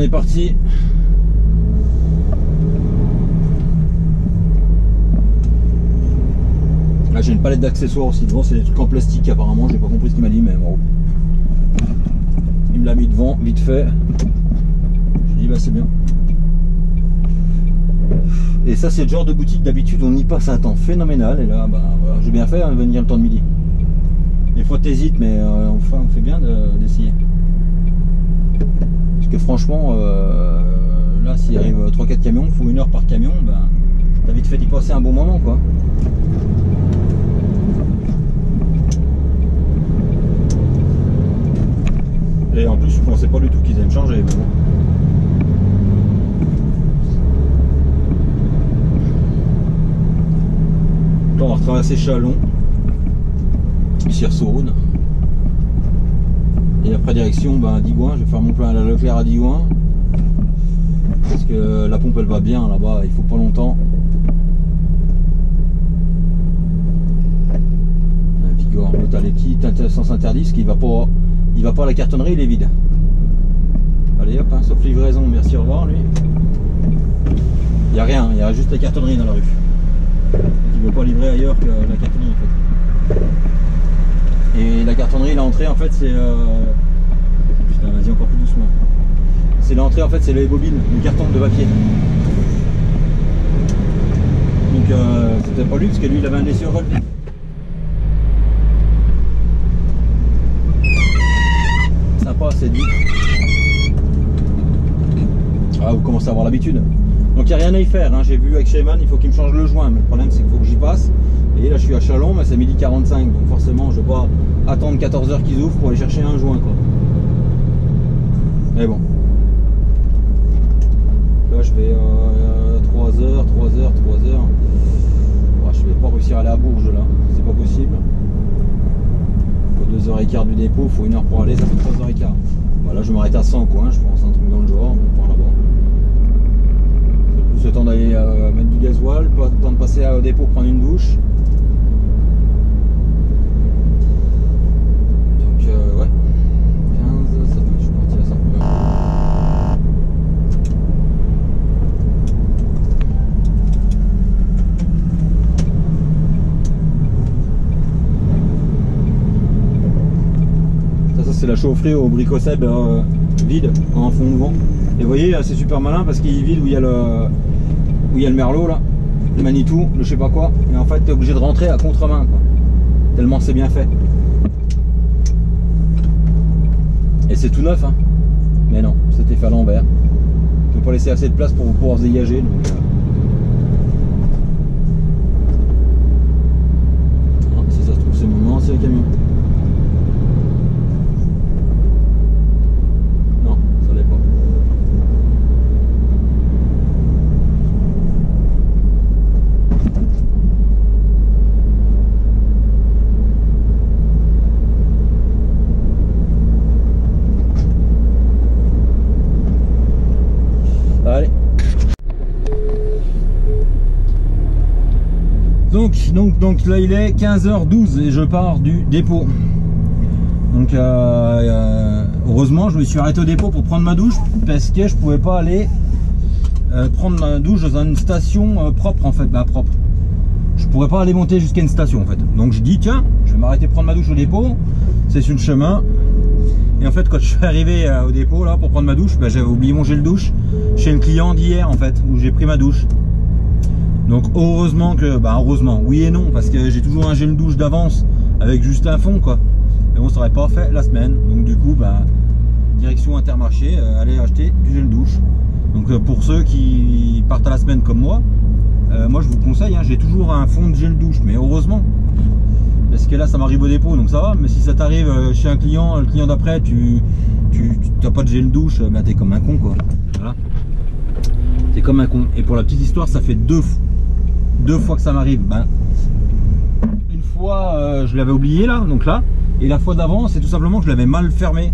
on est parti. Là j'ai une palette d'accessoires aussi devant, c'est des trucs en plastique apparemment, j'ai pas compris ce qu'il m'a dit mais bon. Il me l'a mis devant, vite fait. Je dis bah c'est bien. Et ça c'est le genre de boutique d'habitude on y passe un temps phénoménal et là bah voilà, j'ai bien fait de venir le temps de midi. Des fois t'hésites mais on fait bien d'essayer. Parce que franchement là s'il arrive 3-4 camions, il faut 1 heure par camion, ben t'as vite fait d'y passer un bon moment quoi. Et en plus je pensais pas du tout qu'ils allaient me changer mais bon. Là, on va retraverser Chalon, Sir-Saône. Et après direction Digoin, je vais faire mon plein à la Leclerc à Digoin. Parce que la pompe elle va bien là-bas, il faut pas longtemps. Un Vigor, l'autre a les petits sens interdits, parce qu'il va pas à la cartonnerie, il est vide. Allez hop, hein, sauf livraison, merci, au revoir lui. Il n'y a rien, il y a juste la cartonnerie dans la rue. Il ne veut pas livrer ailleurs que la cartonnerie en fait. Et la cartonnerie, l'entrée en fait c'est... Putain vas-y encore plus doucement. C'est l'entrée en fait, c'est les bobines, le carton de papier. Donc c'était pas lui parce que lui il avait un essieu relevé. Sympa, c'est dit. Ah vous commencez à avoir l'habitude. Donc il n'y a rien à y faire, hein. J'ai vu avec Sheyman, il faut qu'il me change le joint, mais le problème c'est qu'il faut que j'y passe. Et là je suis à Chalon, mais c'est 12h45, donc forcément je ne vais pas attendre 14 h qu'ils ouvrent pour aller chercher un joint quoi. Mais bon. Là je vais 3 h. Ouais, je vais pas réussir à aller à Bourges là, c'est pas possible. Il faut 2h15 du dépôt, il faut 1 heure pour aller, ça fait 3h15. Voilà, je vais m'arrêter à 100 coins, je pense, un truc dans le genre, on part là-bas. Plus le temps d'aller mettre du gasoil, pas le temps de passer au dépôt prendre une douche. Donc ouais, 15, ça fait que je suis parti à ça. Ça c'est la chaufferie au Bricoseb vide en fond de vent. Et vous voyez, c'est super malin parce qu'il est vide où il y a le merlot là, le Manitou, le je sais pas quoi. Et en fait, tu es obligé de rentrer à contre-main quoi. Tellement c'est bien fait. Et c'est tout neuf, hein. Mais non, c'était fait à l'envers. Il ne faut pas laisser assez de place pour pouvoir se dégager. Donc, si ça se trouve, c'est mon ancien camion. Donc là il est 15h12 et je pars du dépôt. Donc heureusement je me suis arrêté au dépôt pour prendre ma douche parce que je pouvais pas aller prendre ma douche dans une station propre en fait, propre. Je pourrais pas aller monter jusqu'à une station en fait. Donc je dis tiens, je vais m'arrêter prendre ma douche au dépôt, c'est sur le chemin. Et en fait quand je suis arrivé au dépôt là pour prendre ma douche, j'avais oublié mon gel douche chez le client d'hier en fait où j'ai pris ma douche. Donc heureusement que, heureusement, oui et non, parce que j'ai toujours un gel douche d'avance avec juste un fond quoi. Mais bon, ça aurait pas fait la semaine. Donc du coup, direction Intermarché, aller acheter du gel douche. Donc pour ceux qui partent à la semaine comme moi je vous conseille, hein, j'ai toujours un fond de gel douche, mais heureusement. Parce que là ça m'arrive au dépôt, donc ça va. Mais si ça t'arrive chez un client, le client d'après, tu n'as pas de gel douche, t'es comme un con quoi. Voilà. T'es comme un con. Et pour la petite histoire, ça fait deux fois que ça m'arrive. Une fois je l'avais oublié là, donc là, et la fois d'avant c'est tout simplement que je l'avais mal fermé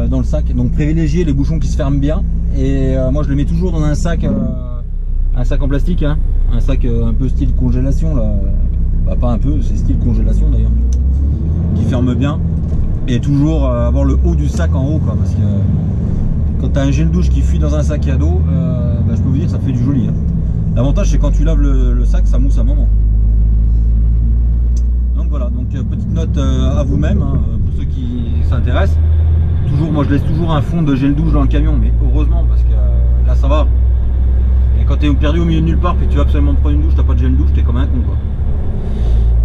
dans le sac. Donc privilégier les bouchons qui se ferment bien. Et moi je le mets toujours dans un sac en plastique, hein, un sac un peu style congélation là, pas un peu, c'est style congélation d'ailleurs, qui ferme bien. Et toujours avoir le haut du sac en haut quoi, parce que quand tu as un gel douche qui fuit dans un sac à dos, bah, je peux vous dire que ça fait du joli. Hein. L'avantage c'est quand tu laves le sac, ça mousse un moment. Donc voilà, donc petite note à vous-même, hein, pour ceux qui s'intéressent. Toujours, moi je laisse toujours un fond de gel douche dans le camion, mais heureusement parce que là ça va. Et quand tu es perdu au milieu de nulle part et que tu vas absolument prendre une douche, t'as pas de gel douche, t'es comme un con quoi.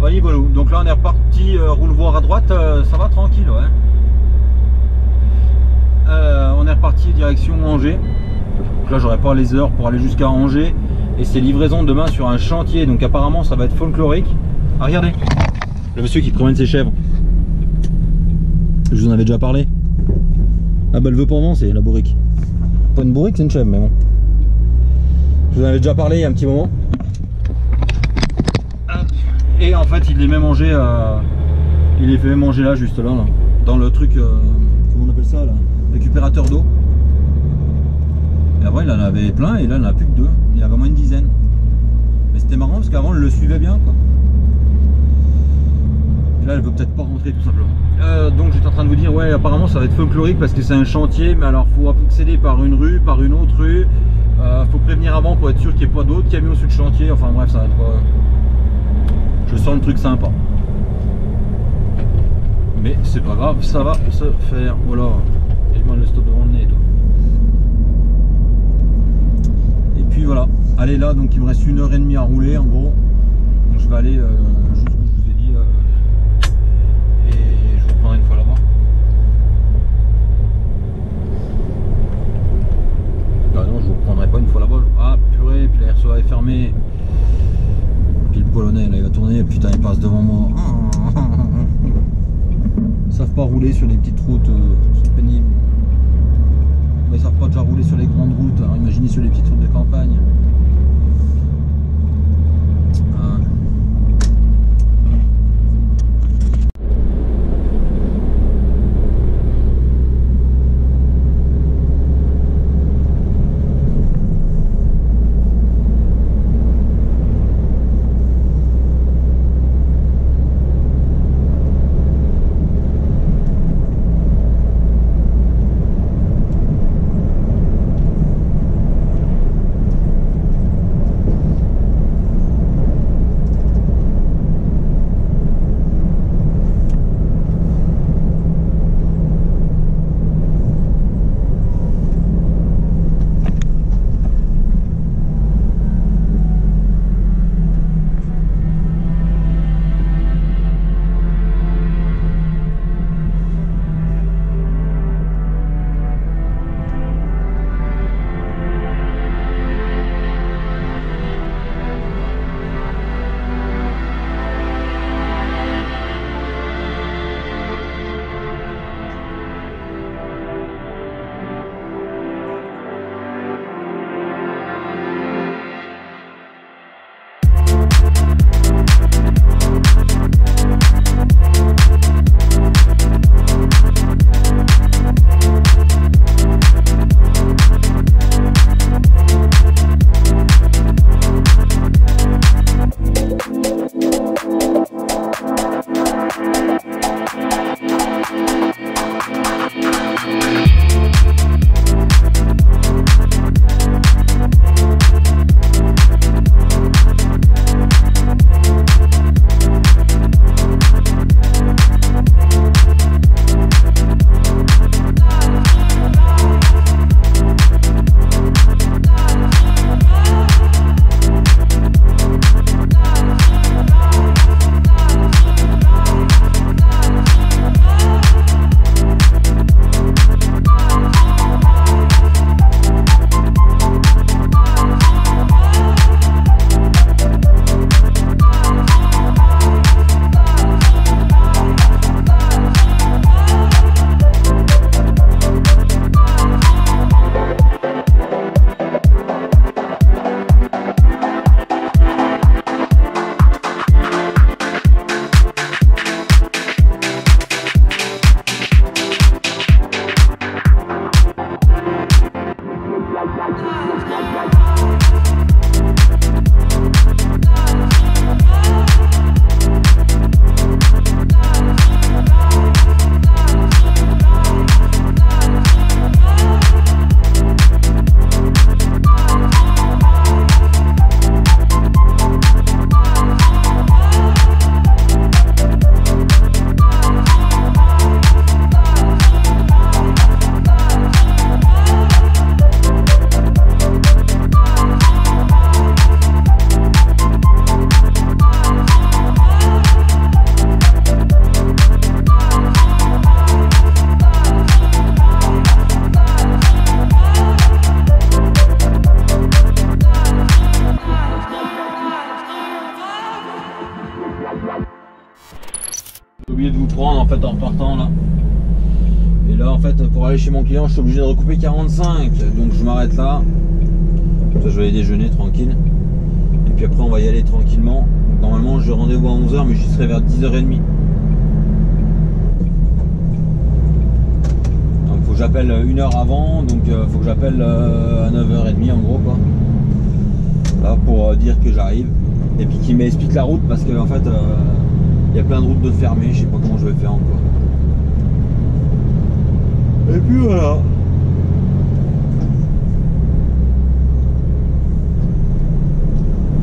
Voilà, voilà. Donc là on est reparti, roule voir à droite, ça va tranquille, ouais. On est reparti direction Angers. Donc là j'aurai pas les heures pour aller jusqu'à Angers. Et c'est livraison demain sur un chantier, donc apparemment ça va être folklorique. Ah regardez, le monsieur qui promène ses chèvres. Je vous en avais déjà parlé. Ah bah le veut pas c'est la bourrique. Pas une bourrique, c'est une chèvre mais bon. Je vous en avais déjà parlé il y a un petit moment. Et en fait il les met manger, il les fait manger là juste là, dans le truc, comment on appelle ça là, récupérateur d'eau. Et avant il en avait plein et là il en a plus que 2. Il y avait moins une dizaine. Mais c'était marrant parce qu'avant elle le suivait bien quoi. Et là elle veut peut-être pas rentrer tout simplement. Donc j'étais en train de vous dire, ouais apparemment ça va être folklorique parce que c'est un chantier, mais alors faut accéder par une rue, par une autre rue. Faut prévenir avant pour être sûr qu'il n'y ait pas d'autres camions sur le chantier. Enfin bref, ça va être quoi. Je sens le truc sympa. Mais c'est pas grave, ça va se faire. Voilà. Et je le stop devant le nez toi. Et puis voilà. Allez là, donc il me reste 1h30 à rouler en gros. Donc je vais aller jusqu'où je vous ai dit. Et je vous reprendrai une fois là-bas. Ah non, je vous reprendrai pas une fois là-bas. Ah purée, puis la RSO est fermée. Puis le polonais là il va tourner, putain il passe devant moi. Ils savent pas rouler sur les petites routes, c'est pénible. Mais ils savent pas déjà rouler sur les grandes routes, alors imaginez sur les petites routes de campagne. vous prendre en fait en repartant là. Et là en fait pour aller chez mon client je suis obligé de recouper 45, donc je m'arrête là. Ça, je vais aller déjeuner tranquille. Et puis après on va y aller tranquillement. Donc, normalement j'ai rendez-vous à 11 h mais j'y serai vers 10 h 30. Donc faut que j'appelle 1 heure avant, donc faut que j'appelle à 9 h 30 en gros quoi. Là pour dire que j'arrive. Et puis qu'il m'explique la route parce que en fait il y a plein de routes de fermées, je sais pas comment je vais faire encore. Et puis voilà.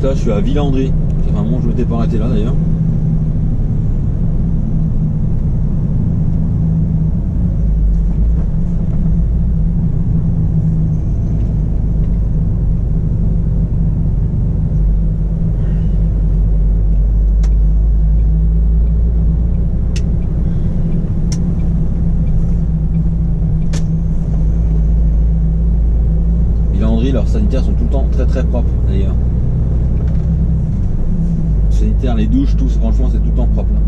Là je suis à Villandry. Ça fait un moment que je m'étais pas arrêté là d'ailleurs. Leurs sanitaires sont tout le temps très très propres d'ailleurs. Sanitaires, les douches, tout, franchement c'est tout le temps propre là.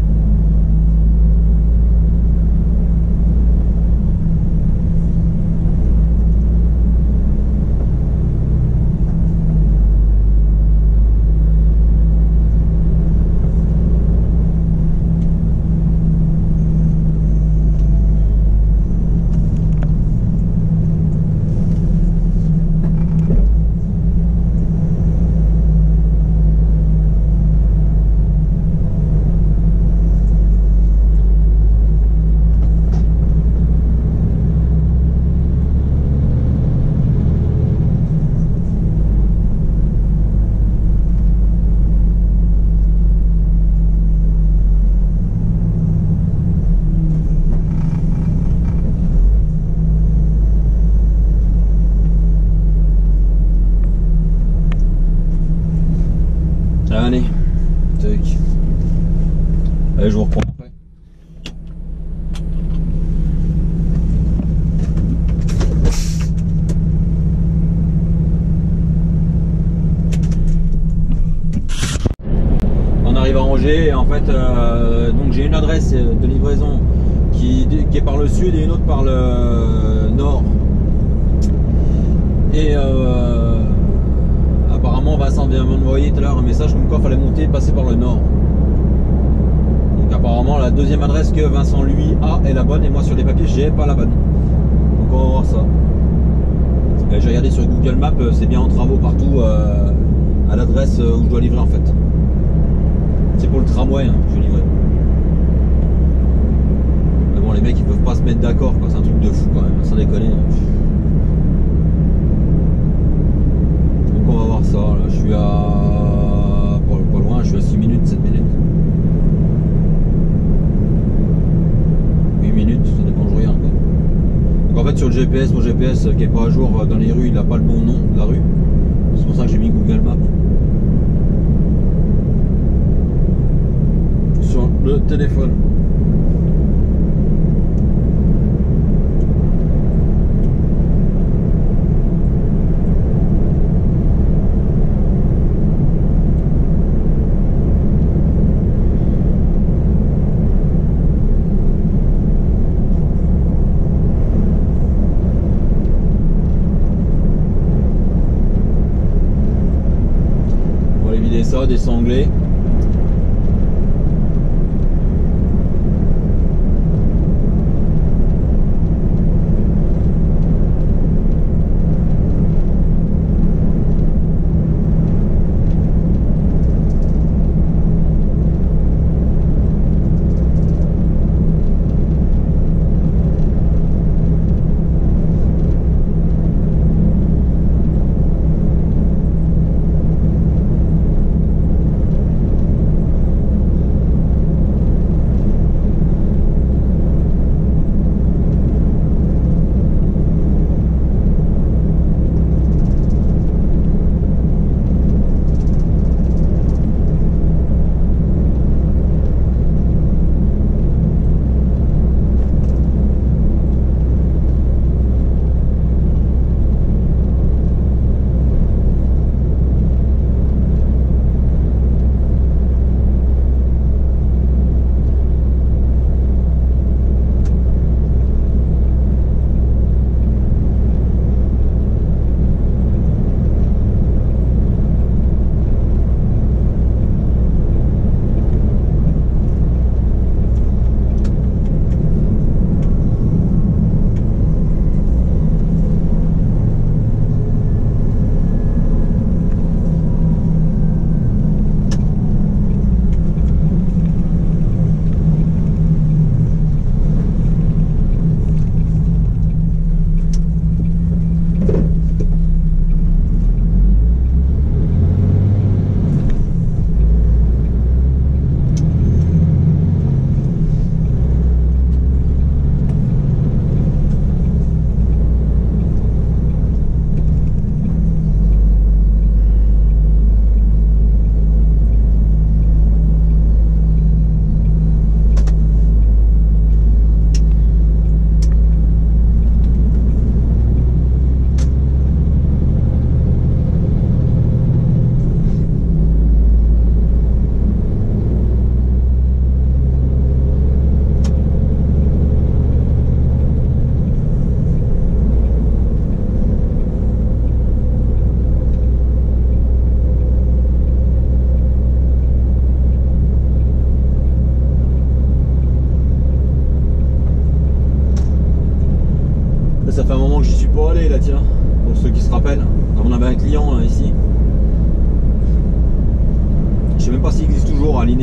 Allez, tac. Allez, je vous reprends après. On arrive à Angers et en fait, donc j'ai une adresse de livraison qui est par le sud et une autre par le nord. Et apparemment Vincent vient m'envoyer tout à l'heure un message comme quoi il fallait monter et passer par le nord. Donc apparemment la deuxième adresse que Vincent lui a est la bonne et moi sur les papiers j'ai pas la bonne. Donc on va voir ça. J'ai regardé sur Google Maps, c'est bien en travaux partout à l'adresse où je dois livrer en fait. C'est pour le tramway hein, je vais livrer. Mais bon les mecs ils peuvent pas se mettre d'accord, c'est un truc de fou quand même, sans déconner. On va voir ça, là. Je suis à pas loin, je suis à 6 minutes, 7 minutes. 8 minutes, ça dépend, je regarde. Donc en fait sur le GPS, mon GPS qui est pas à jour dans les rues, il n'a pas le bon nom de la rue. C'est pour ça que j'ai mis Google Maps. Sur le téléphone. Ça, des sanglés.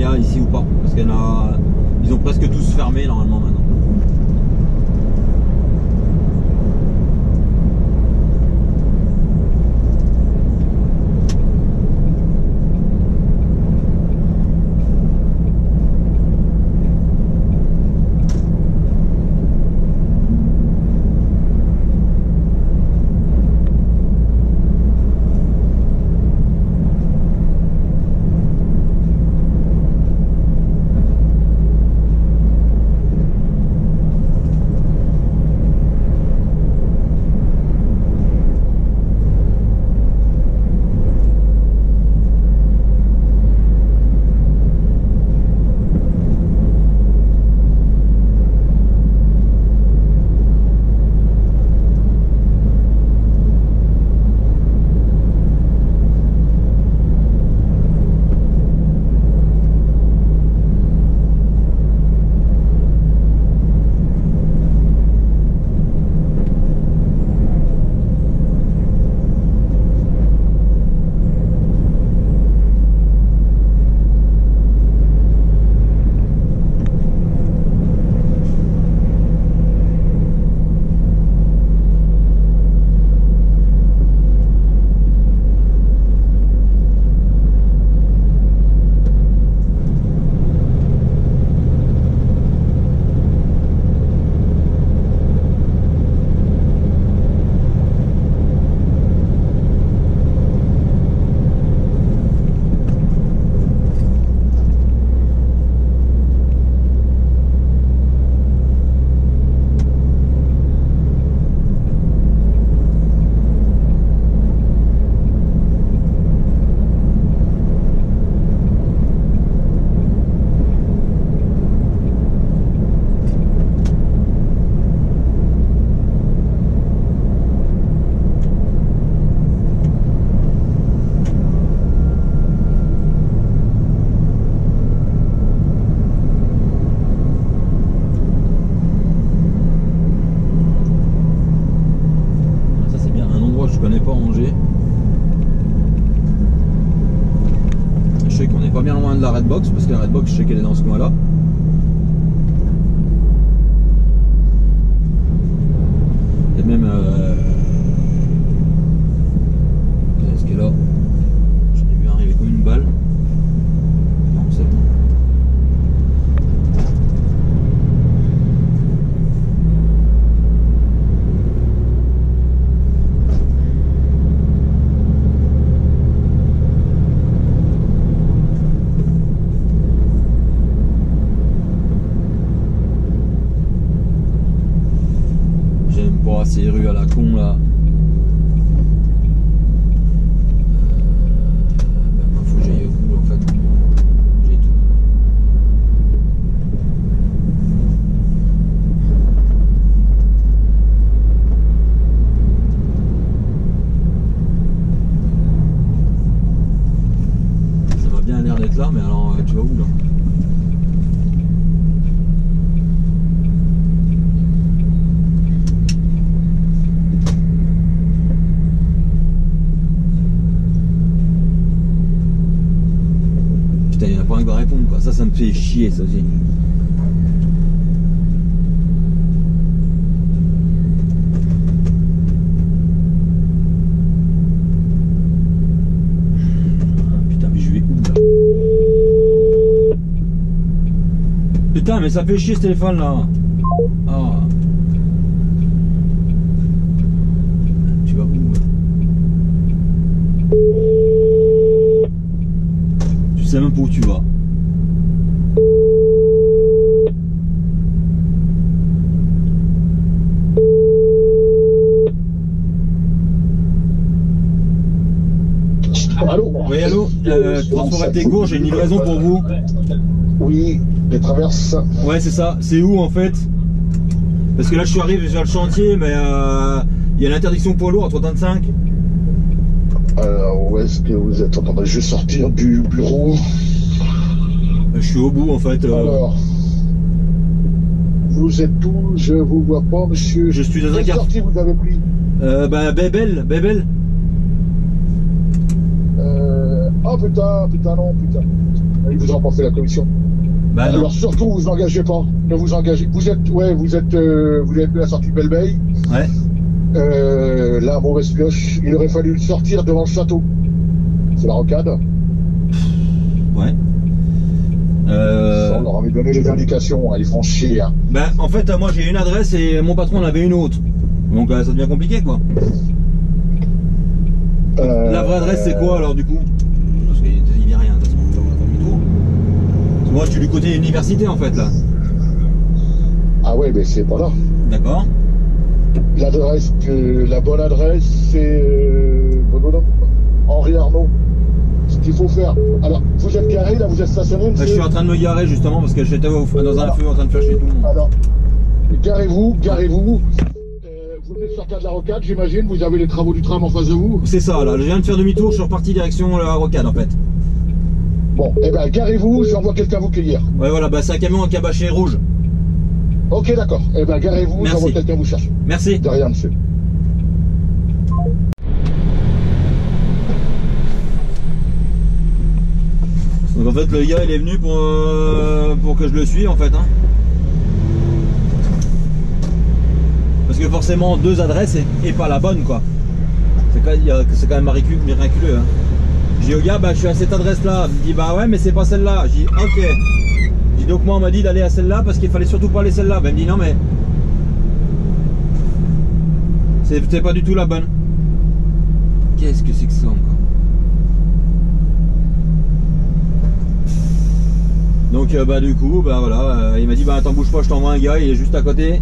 a ici ou pas. Parce qu'ils ont presque tous fermé normalement maintenant. Je connais pas Angers. Je sais qu'on est pas bien loin de la Redbox parce que la Redbox je sais qu'elle est dans ce coin là. Et même est-ce qu'elle est là? J'en ai vu arriver comme une balle. Non c'est bon. Ces rues à la con là. Faut que j'aille au bout en fait. J'ai tout. Ça m'a bien l'air d'être là, mais alors tu vas où là? Putain, il n'y en a pas un qui va répondre quoi. Ça me fait chier ça aussi. Putain, mais je vais où là? Putain, mais ça fait chier ce téléphone là. Ah. Tu vas où là? Tu sais même pas où tu vas. Allô? Oui, allô, Transport Alteco, j'ai une livraison pour vous. Oui, les traverses. Ouais, c'est ça. C'est où en fait? Parce que là, je suis arrivé vers le chantier, mais il y a l'interdiction poids lourd à 3,25. Alors, où est-ce que vous êtes? Attendez, je vais sortir du bureau. Je suis au bout en fait. Alors, vous êtes où? Je vous vois pas, monsieur. Je suis dans un Quelle quartier. sortie vous avez pris? Bébel. Hop, putain, non, putain. Ils vous ont pas fait la commission. Bah non. Alors surtout, vous engagez pas. Ne vous engagez. Vous êtes à la sortie de Belle-Veille. Ouais. Là, mauvaise pioche. Il aurait fallu le sortir devant le château. C'est la rocade. Ouais. On leur avait donné les indications, hein, ils font chier. Hein. Ben, en fait, moi j'ai une adresse et mon patron en avait une autre. Donc ça devient compliqué quoi. La vraie adresse c'est quoi alors du coup? Parce qu'il n'y a rien, de toute façon, on va faire demi-tour. Moi je suis du côté université en fait là. Ah ouais, mais c'est pas là. D'accord. L'adresse, la bonne adresse, c'est Henri Arnaud. Ce qu'il faut faire. Alors, vous êtes garé là, vous êtes stationné, monsieur? Je suis en train de me garer justement parce que j'étais dans un feu en train de faire chier tout le monde. Alors, garez-vous. Vous venez de sortir de la rocade, j'imagine, vous avez les travaux du tram en face de vous. C'est ça là, je viens de faire demi-tour, je suis reparti direction la rocade en fait. Bon, eh ben garez-vous, j'envoie quelqu'un vous cueillir. Ouais voilà, bah c'est un camion en cabaché rouge. Ok, d'accord. Eh ben garez-vous, j'envoie quelqu'un vous chercher. Merci. De rien, monsieur. Donc en fait le gars il est venu pour que je le suive en fait hein. Parce que forcément deux adresses et pas la bonne quoi. C'est quand même miraculeux hein. Je dis au gars bah je suis à cette adresse là. Il me dit bah ouais mais c'est pas celle-là. Je dis ok. Je dis donc moi on m'a dit d'aller à celle-là parce qu'il fallait surtout pas aller celle-là. Ben, il me dit non mais c'est pas du tout la bonne. Qu'est-ce que c'est que ça encore? Donc bah du coup bah voilà il m'a dit bah attends bouge pas je t'envoie un gars il est juste à côté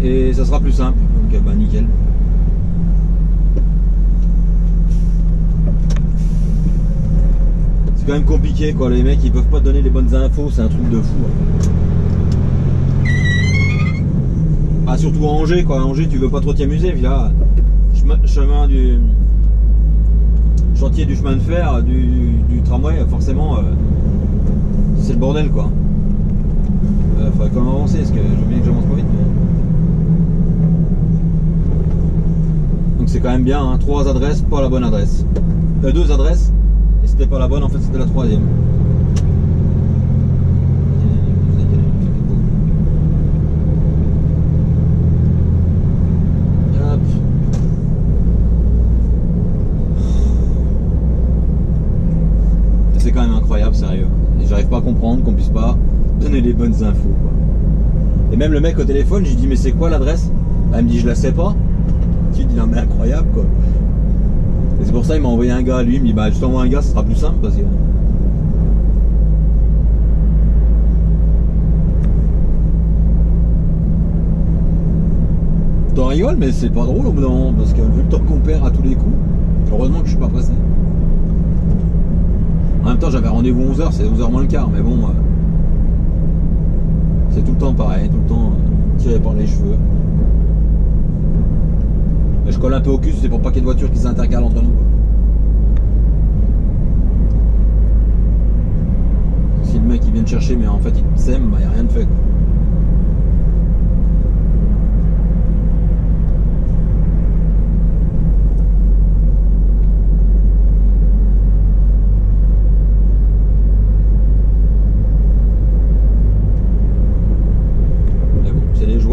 et ça sera plus simple donc bah nickel. C'est quand même compliqué quoi, les mecs ils peuvent pas te donner les bonnes infos, c'est un truc de fou hein. Ah surtout à Angers quoi, à Angers tu veux pas trop t'amuser puis là chemin du chantier du chemin de fer du tramway forcément c'est le bordel quoi. Faudrait quand même avancer parce que je veux bien que j'avance pas vite. Donc c'est quand même bien, hein, 3 adresses, pas la bonne adresse. 2 adresses, et c'était pas la bonne, en fait c'était la 3e. Hop. C'est quand même incroyable, sérieux. J'arrive pas à comprendre qu'on puisse pas donner les bonnes infos quoi. Et même le mec au téléphone, je lui dis mais c'est quoi l'adresse? Elle me dit je la sais pas. Tu dis non mais incroyable quoi. Et c'est pour ça il m'a envoyé un gars à lui, il me dit bah je t'envoie un gars, ça sera plus simple parce que. T'en rigoles mais c'est pas drôle au bout d'un moment parce que vu le temps qu'on perd à tous les coups, heureusement que je suis pas pressé. En même temps j'avais rendez-vous 11h, c'est 11h moins le quart, mais bon c'est tout le temps pareil, tout le temps tiré par les cheveux. Et je colle un peu au cul, c'est pour pas qu'il y ait de voitures qui s'intercalent entre nous. Si le mec il vient te chercher mais en fait il te sème, bah y a rien de fait quoi.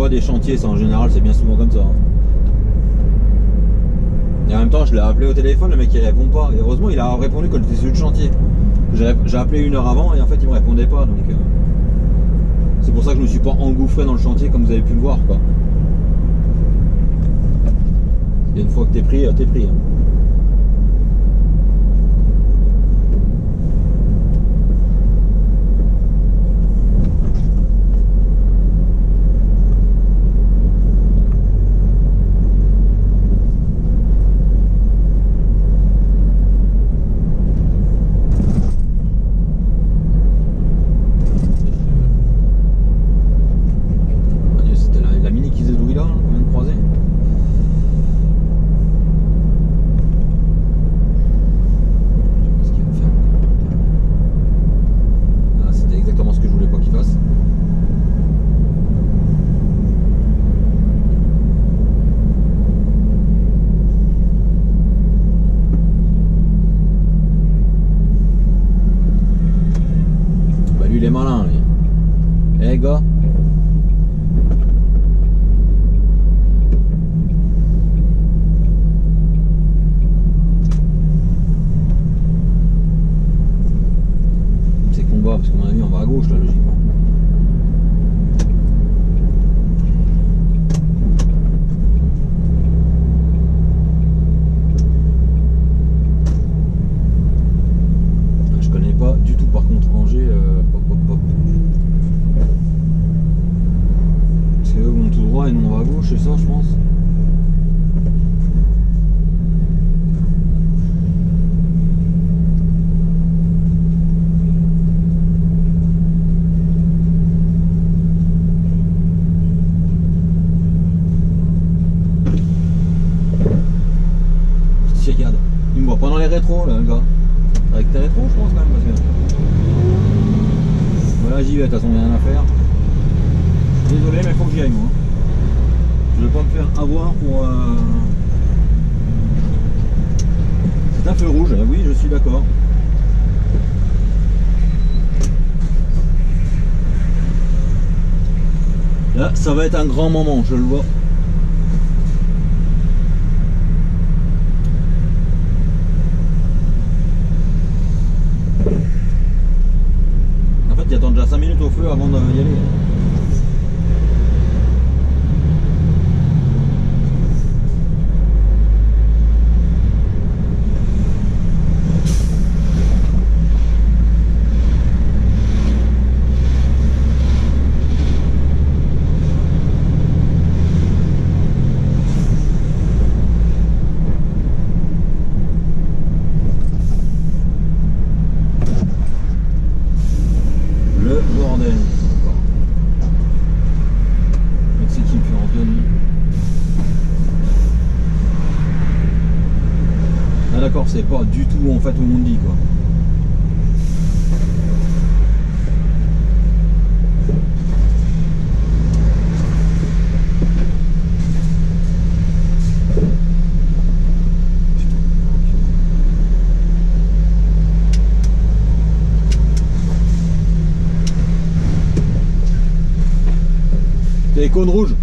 Des chantiers, ça en général c'est bien souvent comme ça hein. Et en même temps je l'ai appelé au téléphone, le mec il répond pas et heureusement il a répondu quand j'étais sur le chantier. J'ai appelé 1 heure avant et en fait il me répondait pas donc c'est pour ça que je me suis pas engouffré dans le chantier comme vous avez pu le voir quoi. Et une fois que t'es pris hein. gars. C'est qu'on va, parce qu'à mon avis on va à gauche là logiquement. Du tout par contre Angers, parce qu'eux vont tout droit et nous on va à gauche, c'est ça je pense. Regarde, il me voit pas dans les rétros là le gars. Avec tes rétros je pense quand même parce que... Voilà j'y vais, de toute façon il n'y a rien à faire. Désolé mais il faut que j'y aille moi. Je vais pas me faire avoir pour... C'est un feu rouge, oui je suis d'accord. Là ça va être un grand moment, je le vois. Il attend déjà 5 minutes au feu avant d'y aller. D'accord, c'est pas du tout en fait où on dit quoi. Les cônes rouges.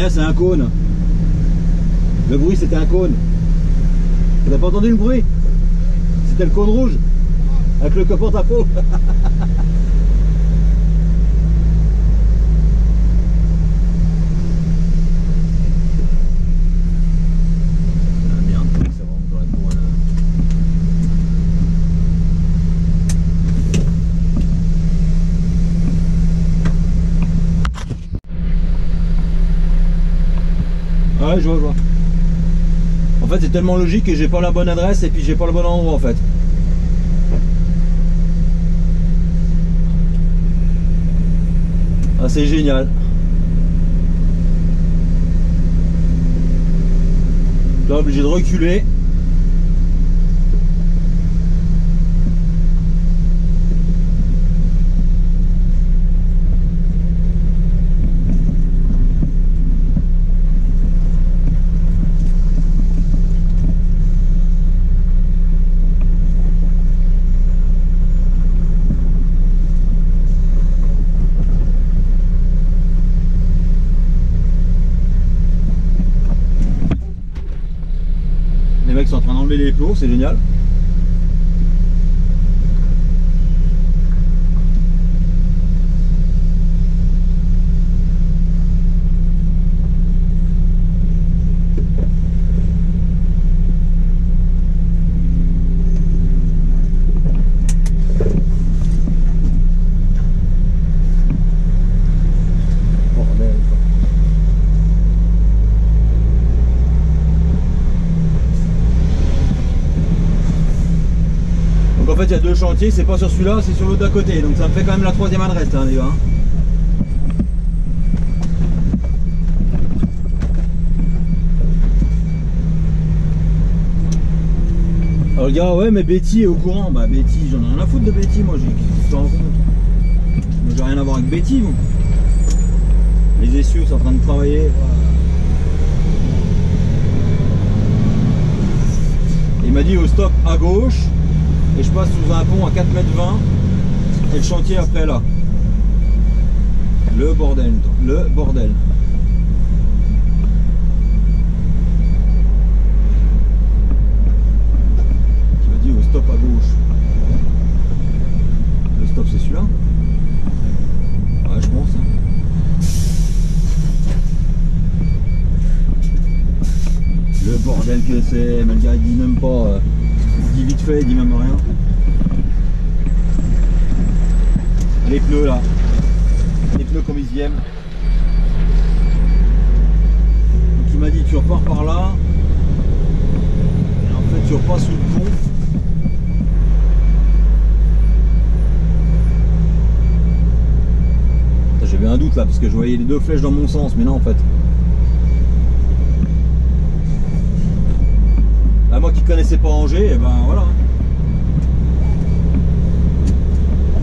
C'est un cône. Le bruit c'était un cône. Vous n'avez pas entendu le bruit? C'était le cône rouge avec le copeau à peau. Ouais, je vois. En fait, c'est tellement logique que j'ai pas la bonne adresse et puis j'ai pas le bon endroit en fait. Ah, c'est génial. Là, obligé de reculer. Les mecs sont en train d'enlever les plots, c'est génial. En fait il y a deux chantiers, c'est pas sur celui-là, c'est sur l'autre d'à côté, donc ça me fait quand même la troisième adresse hein, les gars. Alors le gars, ouais mais Betty est au courant, bah Betty, j'en ai rien à foutre de Betty, moi j'ai qui se rend compte. Moi, j'ai rien à voir avec Betty, moi. Les essieux sont en train de travailler. Il m'a dit au stop à gauche et je passe sous un pont à 4,20 m et le chantier après là. Le bordel, le bordel. Il m'a dit au stop à gauche. Le stop c'est celui-là? Ouais, je pense. Hein. Le bordel que c'est, mais le gars il dit même pas, il dit vite fait, il dit même rien. Les pneus là, les pneus comme ils y aiment. Donc il m'a dit tu repars par là, et en fait tu repasses sous le pont. J'avais un doute là parce que je voyais les deux flèches dans mon sens, mais non en fait. À moi qui connaissais pas Angers, et ben voilà.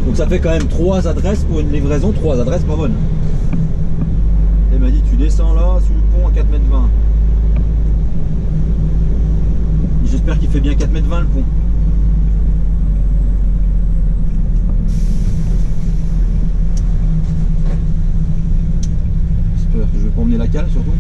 Donc ça fait quand même 3 adresses pour une livraison, 3 adresses pas bonnes. Elle m'a dit tu descends là sous le pont à 4,20 m. J'espère qu'il fait bien 4,20 m le pont. J'espère que je vais pas emmener la cale surtout.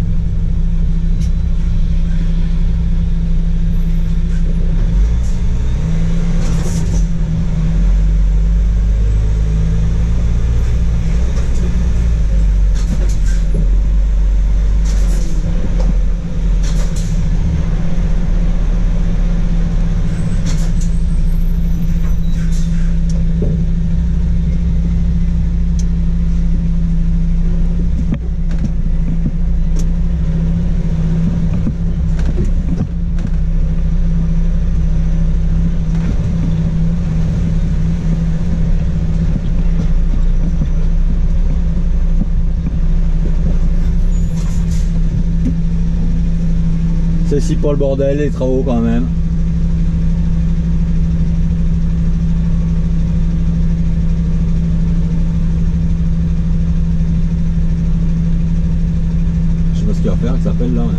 C'est si pas le bordel, les travaux quand même. Je sais pas ce qu'il va faire, ça s'appelle là. Ouais.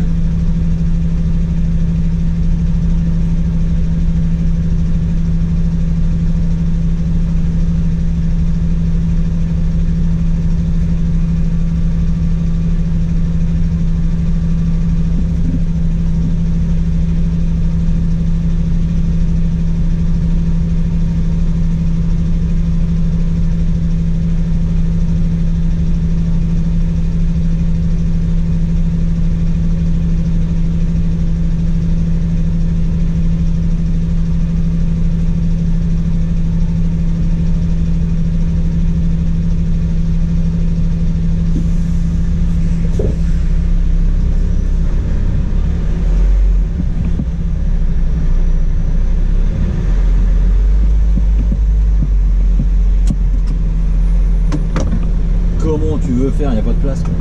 Comment tu veux faire, il n'y a pas de place quoi.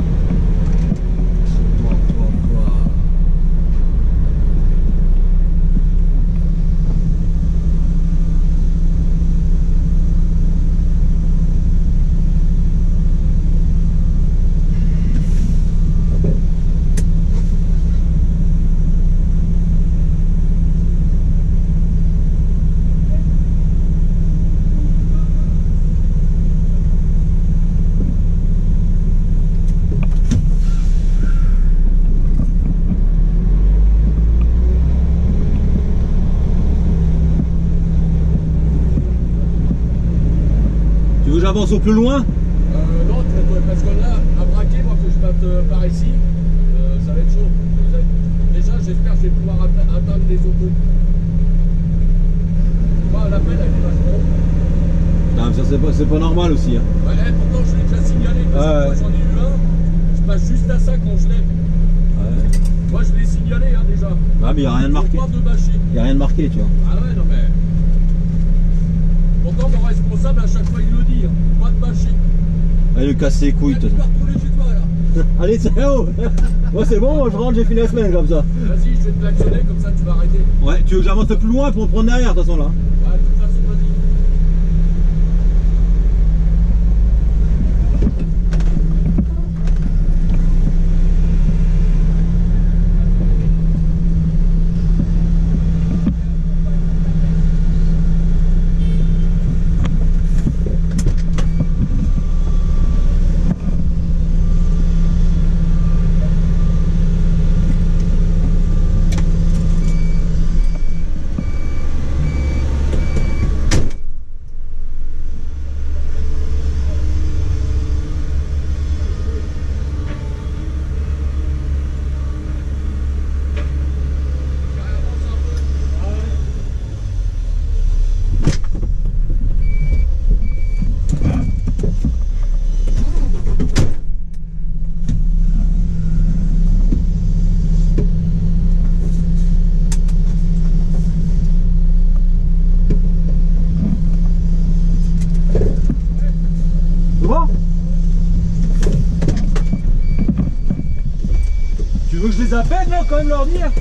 J'avance au plus loin? Non, parce que là, à braquer, moi, que je batte par ici, ça va être chaud. Déjà, j'espère que je vais pouvoir atteindre les autos. L'appel, elle est vachement. Non, mais ça, c'est pas normal aussi. Hein. Ouais, pourtant, je l'ai déjà signalé, parce que moi, j'en ai eu un. Je passe juste à ça quand je lève. Ouais. Moi, je l'ai signalé, hein, déjà. Ah, mais il n'y a rien de marqué. Il n'y a rien de marqué, tu vois. Ah ouais, non, mais. Pourtant, mon responsable, à chaque fois, il le dit, hein, pas de bâcher. Allez, le casser les couilles, tu vas retourner chez toi, là. Allez, ciao. Moi, c'est bon, moi, je rentre, j'ai fini la semaine, comme ça. Vas-y, je vais te klaxonner, comme ça, tu vas arrêter. Ouais, tu veux que j'avance plus loin pour me prendre derrière, de toute façon, là. Ouais, de toute façon, appelles, non, quand même leur dire.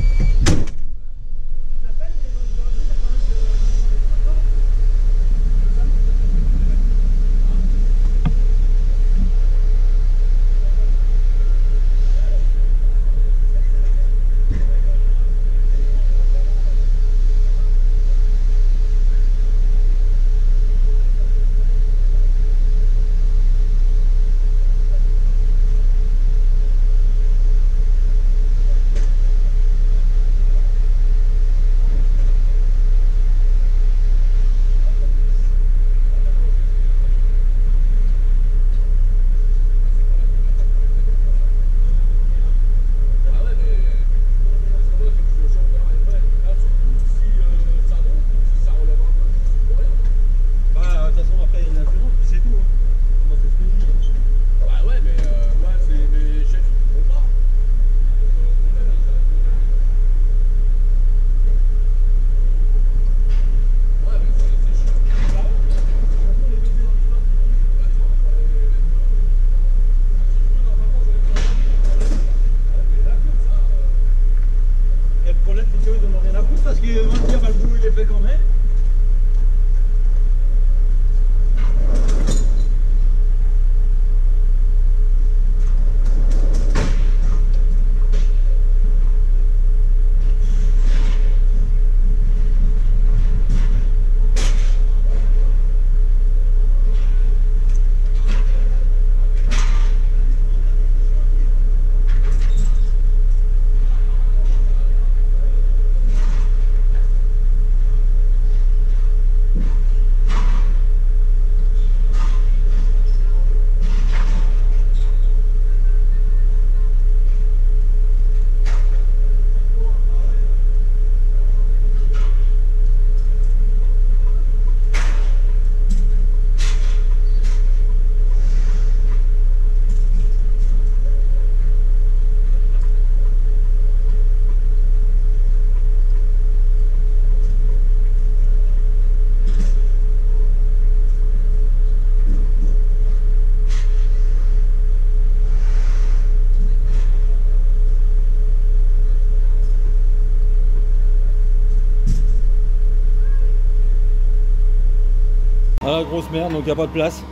Ah, grosse merde, donc il n'y a pas de place.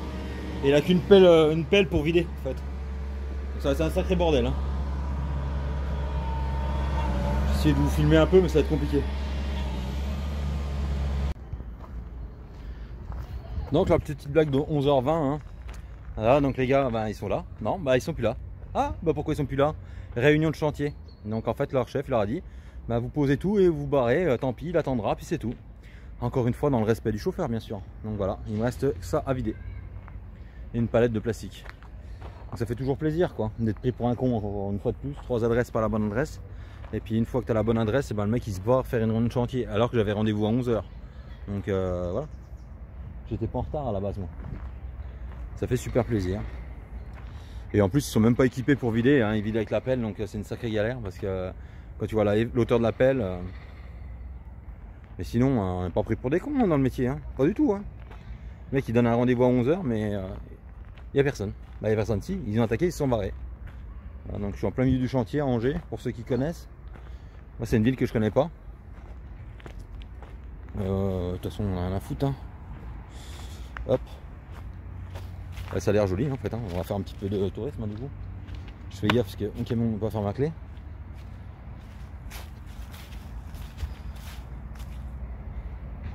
Et il n'a qu'une pelle, une pelle pour vider en fait. Ça c'est un sacré bordel. Hein. J'essaie de vous filmer un peu mais ça va être compliqué. Donc la petite blague de 11h20. Hein. Voilà, donc les gars, ben, ils sont là. Non, bah ils sont plus là. Ah, bah pourquoi ils sont plus là? Réunion de chantier. Donc en fait leur chef leur a dit, bah, vous posez tout et vous barrez, tant pis, il attendra, puis c'est tout. Encore une fois dans le respect du chauffeur bien sûr. Donc voilà, il me reste ça à vider. Et une palette de plastique. Donc ça fait toujours plaisir quoi, d'être pris pour un con encore une fois de plus. 3 adresses, pas la bonne adresse. Et puis une fois que tu as la bonne adresse, et ben, le mec il se barre faire une réunion de chantier alors que j'avais rendez-vous à 11h. Donc voilà. J'étais pas en retard à la base moi. Ça fait super plaisir. Et en plus ils sont même pas équipés pour vider, hein. Ils vident avec la pelle, donc c'est une sacrée galère parce que quand tu vois l'auteur de la pelle. Mais sinon, on n'est pas pris pour des cons dans le métier, hein. Pas du tout. Hein. Le mec il donne un rendez-vous à 11h, mais il n'y a personne. Bah, il n'y a personne, si, ils ont attaqué, ils se sont barrés. Voilà, donc je suis en plein milieu du chantier à Angers, pour ceux qui connaissent. Moi c'est une ville que je connais pas. De toute façon on a rien à foutre. Hein. Hop. Ouais, ça a l'air joli en fait, hein. On va faire un petit peu de tourisme hein, du coup. Je fais gaffe parce qu'un camion ne peut pas faire ma clé.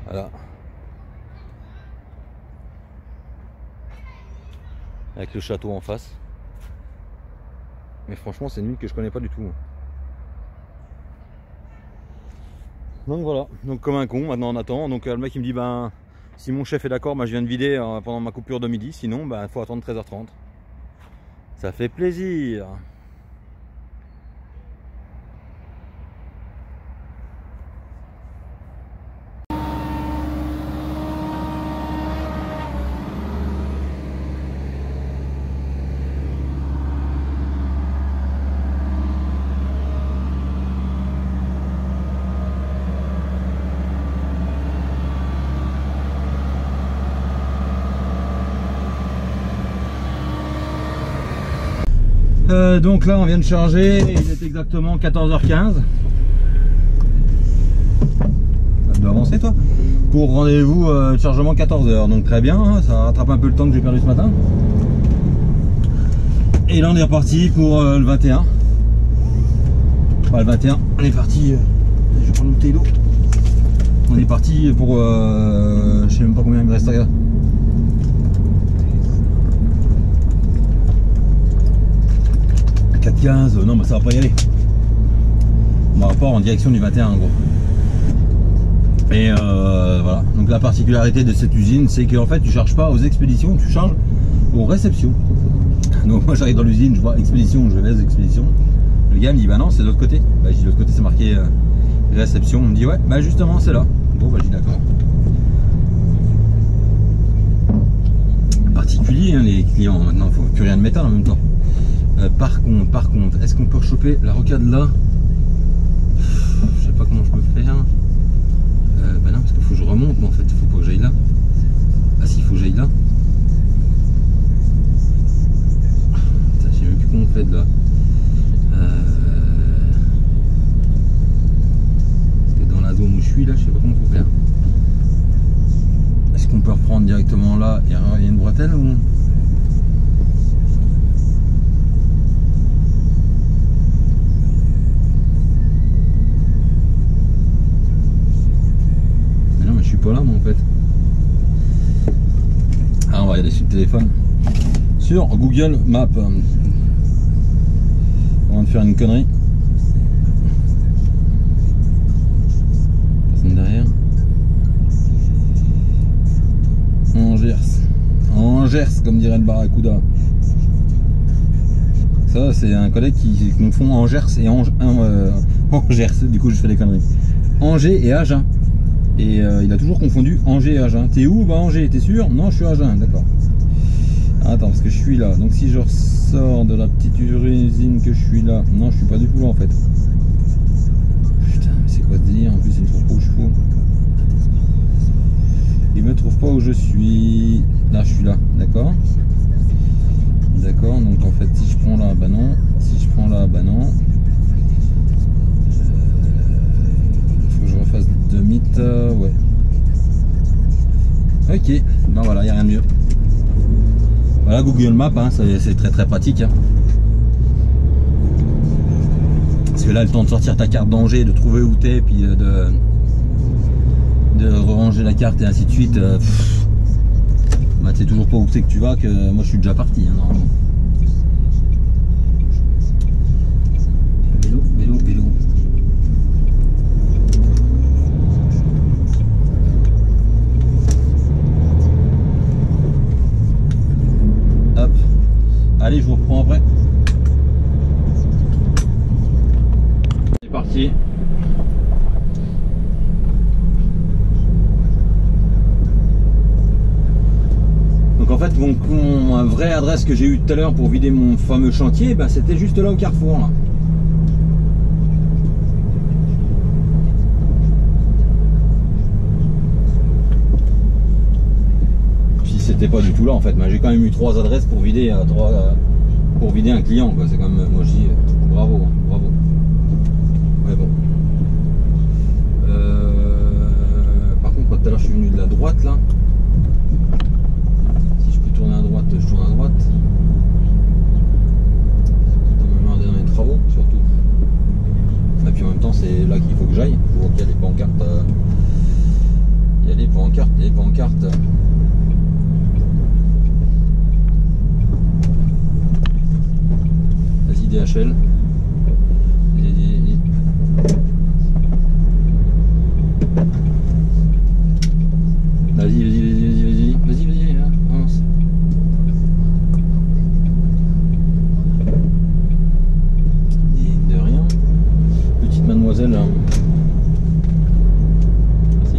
Voilà. Avec le château en face. Mais franchement c'est une ville que je connais pas du tout. Donc voilà, donc comme un con, maintenant on attend. Donc le mec il me dit ben si mon chef est d'accord, ben, je viens de vider pendant ma coupure de midi, sinon ben, il faut attendre 13h30. Ça fait plaisir. Donc là on vient de charger, il est exactement 14h15. Tu dois avancer toi. Pour rendez-vous de chargement 14h, donc très bien, hein, ça rattrape un peu le temps que j'ai perdu ce matin. Et là on est reparti pour le 21. Enfin, le 21, on est parti, je vais prendre une bouteille d'eau. On est parti pour, je sais même pas combien il me reste, regarde. À 4,15, non mais ça va pas y aller. On va pas en direction du 21 en gros. Et voilà, donc la particularité de cette usine, c'est qu'en fait tu charges pas aux expéditions, tu charges aux réceptions. Donc moi j'arrive dans l'usine, je vois expédition, je vais aux expéditions. Le gars me dit bah non c'est de l'autre côté. Bah je dis de l'autre côté c'est marqué réception, on me dit ouais bah justement c'est là. Bon bah je dis d'accord. Particulier hein, les clients maintenant, faut plus rien de métal en même temps. Par contre, est-ce qu'on peut rechoper la rocade là? Je sais pas comment je peux faire. Bah non parce qu'il faut que je remonte mais en fait il faut pas que j'aille là. Ah si il faut que j'aille là. Putain, je sais même plus comment on fait de là. Dans la zone où je suis là, je sais pas comment faut faire. Est-ce qu'on peut reprendre directement là? Il y a une bretelle ou? Mais non mais je suis pas là moi en fait. Ah on va regarder sur le téléphone. Sur Google Maps. On va faire une connerie. Personne derrière. Angers comme dirait le Barracuda. Ça c'est un collègue qui confond Angers et Angers. Du coup je fais des conneries. Angers et Agen. Et il a toujours confondu Angers et Agen. T'es où? Bah Angers, t'es sûr? Non je suis à Agen, d'accord. Attends parce que je suis là. Donc si je ressors de la petite usine que je suis là. Non je suis pas du tout là en fait. Putain mais c'est quoi ce délire? En plus il me trouve pas où je suis. Il me trouve pas où je suis. Là je suis là, d'accord. D'accord, donc en fait si je prends là, bah non. Si je prends là, bah non. Il faut que je refasse demi-te, ouais. Ok, ben voilà, il n'y a rien de mieux. Voilà Google Maps, hein, c'est très pratique. Hein. Parce que là le temps de sortir ta carte d'Angers, de trouver où t'es, puis de ranger la carte et ainsi de suite. Bah, tu sais toujours pas où c'est que tu vas, que moi je suis déjà parti hein, normalement. Vélo. Hop. Allez, je vous reprends après. C'est parti. Donc en fait mon vraie adresse que j'ai eue tout à l'heure pour vider mon fameux chantier, bah, c'était juste là au carrefour là. Puis c'était pas du tout là en fait, mais j'ai quand même eu 3 adresses pour vider un client quoi. C'est quand même, moi je dis bravo. Ouais bon. Par contre tout à l'heure je suis venu de la droite là. Tourner à droite, je tourne à droite. Dans les travaux surtout. Et puis en même temps c'est là qu'il faut que j'aille. Il faut qu'il y a les pancartes. Il y a les pancartes. Vas-y DHL. Vas-y, hein, avance. Et de rien. Petite mademoiselle. Hein. Merci.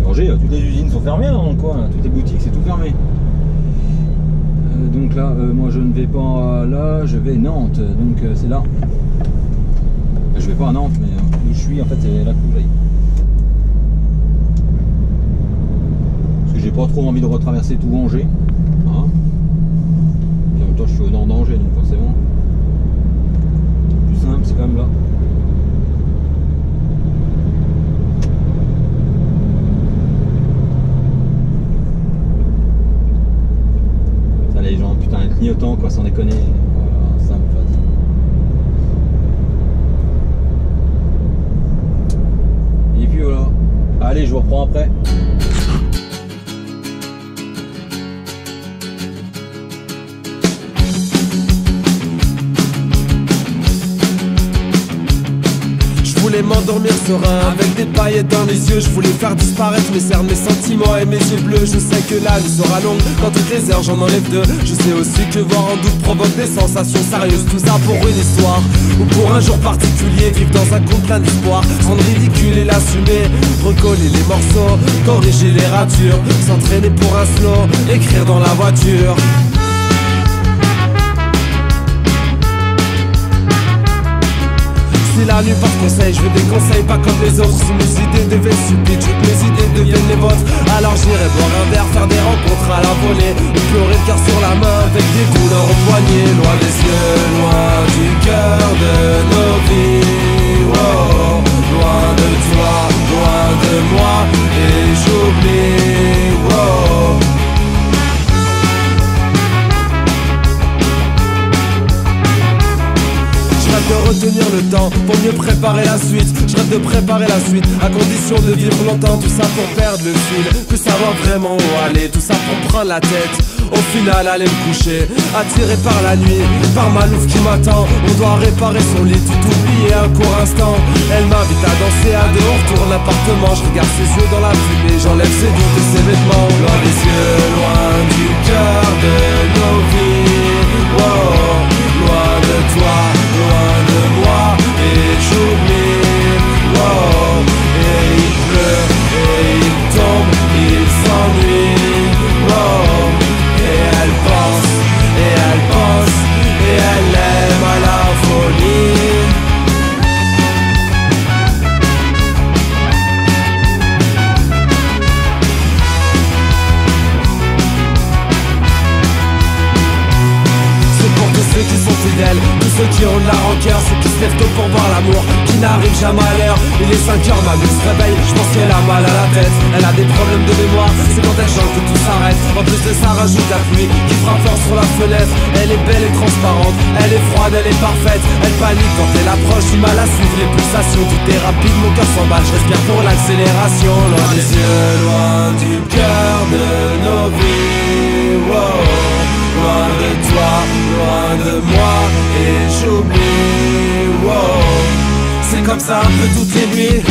Angers, toutes les usines sont fermées là dans le coin, là. Toutes les boutiques, c'est tout fermé. Donc là, moi je ne vais pas là, je vais Nantes. Donc c'est là. Je vais pas à Nantes, mais où je suis en fait, c'est là que j'aille. J'ai pas trop envie de retraverser tout Angers. Hein. Et en même temps, quoi, sans déconner. Voilà, ça me fatigue. Et puis voilà. Allez, je vous reprends après. Je voulais m'endormir serein avec des paillettes dans les yeux. Je voulais faire disparaître mes cernes, mes sentiments et mes yeux bleus. Je sais que la nuit sera longue, quand toutes les heures j'en enlève deux. Je sais aussi que voir en doute provoque des sensations sérieuses. Tout ça pour une histoire, ou pour un jour particulier. Vivre dans un conte plein d'espoir, rendre ridicule et l'assumer. Recoller les morceaux, corriger les ratures. S'entraîner pour un slow, écrire dans la voiture. Si la nuit porte conseil, je veux des conseils pas comme les autres. Si mes idées devaient stupides, je veux que mes idées deviennent les vôtres. Alors j'irai boire un verre, faire des rencontres à la volée, ou pleurer le cœur sur la main avec des douleurs au poignet. Loin des yeux, loin du cœur de nos vies. Oh, loin de toi, loin de moi, et j'oublie. Oh. Je rêve de retenir le temps pour mieux préparer la suite. Je rêve de préparer la suite à condition de vivre longtemps. Tout ça pour perdre le fil, plus savoir vraiment où aller. Tout ça pour prendre la tête, au final aller me coucher. Attiré par la nuit, par ma louve qui m'attend. On doit réparer son lit, tout oublier un court instant. Elle m'invite à danser à deux, on retourne l'appartement. Je regarde ses yeux dans la fumée, j'enlève ses doutes et ses vêtements. Loin des yeux, loin du cœur de nos vies. Wow. Loin de toi, loin de moi, et j'oublie. Wow. Et il pleut, et il tombe, il s'ennuie. Wow. Et elle pense, et elle aime à la folie. Ceux qui sont fidèles, tous ceux qui ont de la rancœur, ceux qui se lèvent tôt pour voir l'amour, qui n'arrive jamais à l'heure. Il est 5 heures, ma muse se réveille, je pense qu'elle a mal à la tête. Elle a des problèmes de mémoire, c'est quand elle chante que tout s'arrête. En plus de ça rajoute la pluie qui frappe fort sur la fenêtre. Elle est belle et transparente, elle est froide, elle est parfaite. Elle panique quand elle approche, du mal à suivre les pulsations. Tout est rapide, mon cœur s'emballe, je respire pour l'accélération. Loin des yeux, loin du cœur de nos vies. Wow. Loin de toi, loin de moi, et j'oublie. Wow. C'est comme ça un peu toutes les nuits.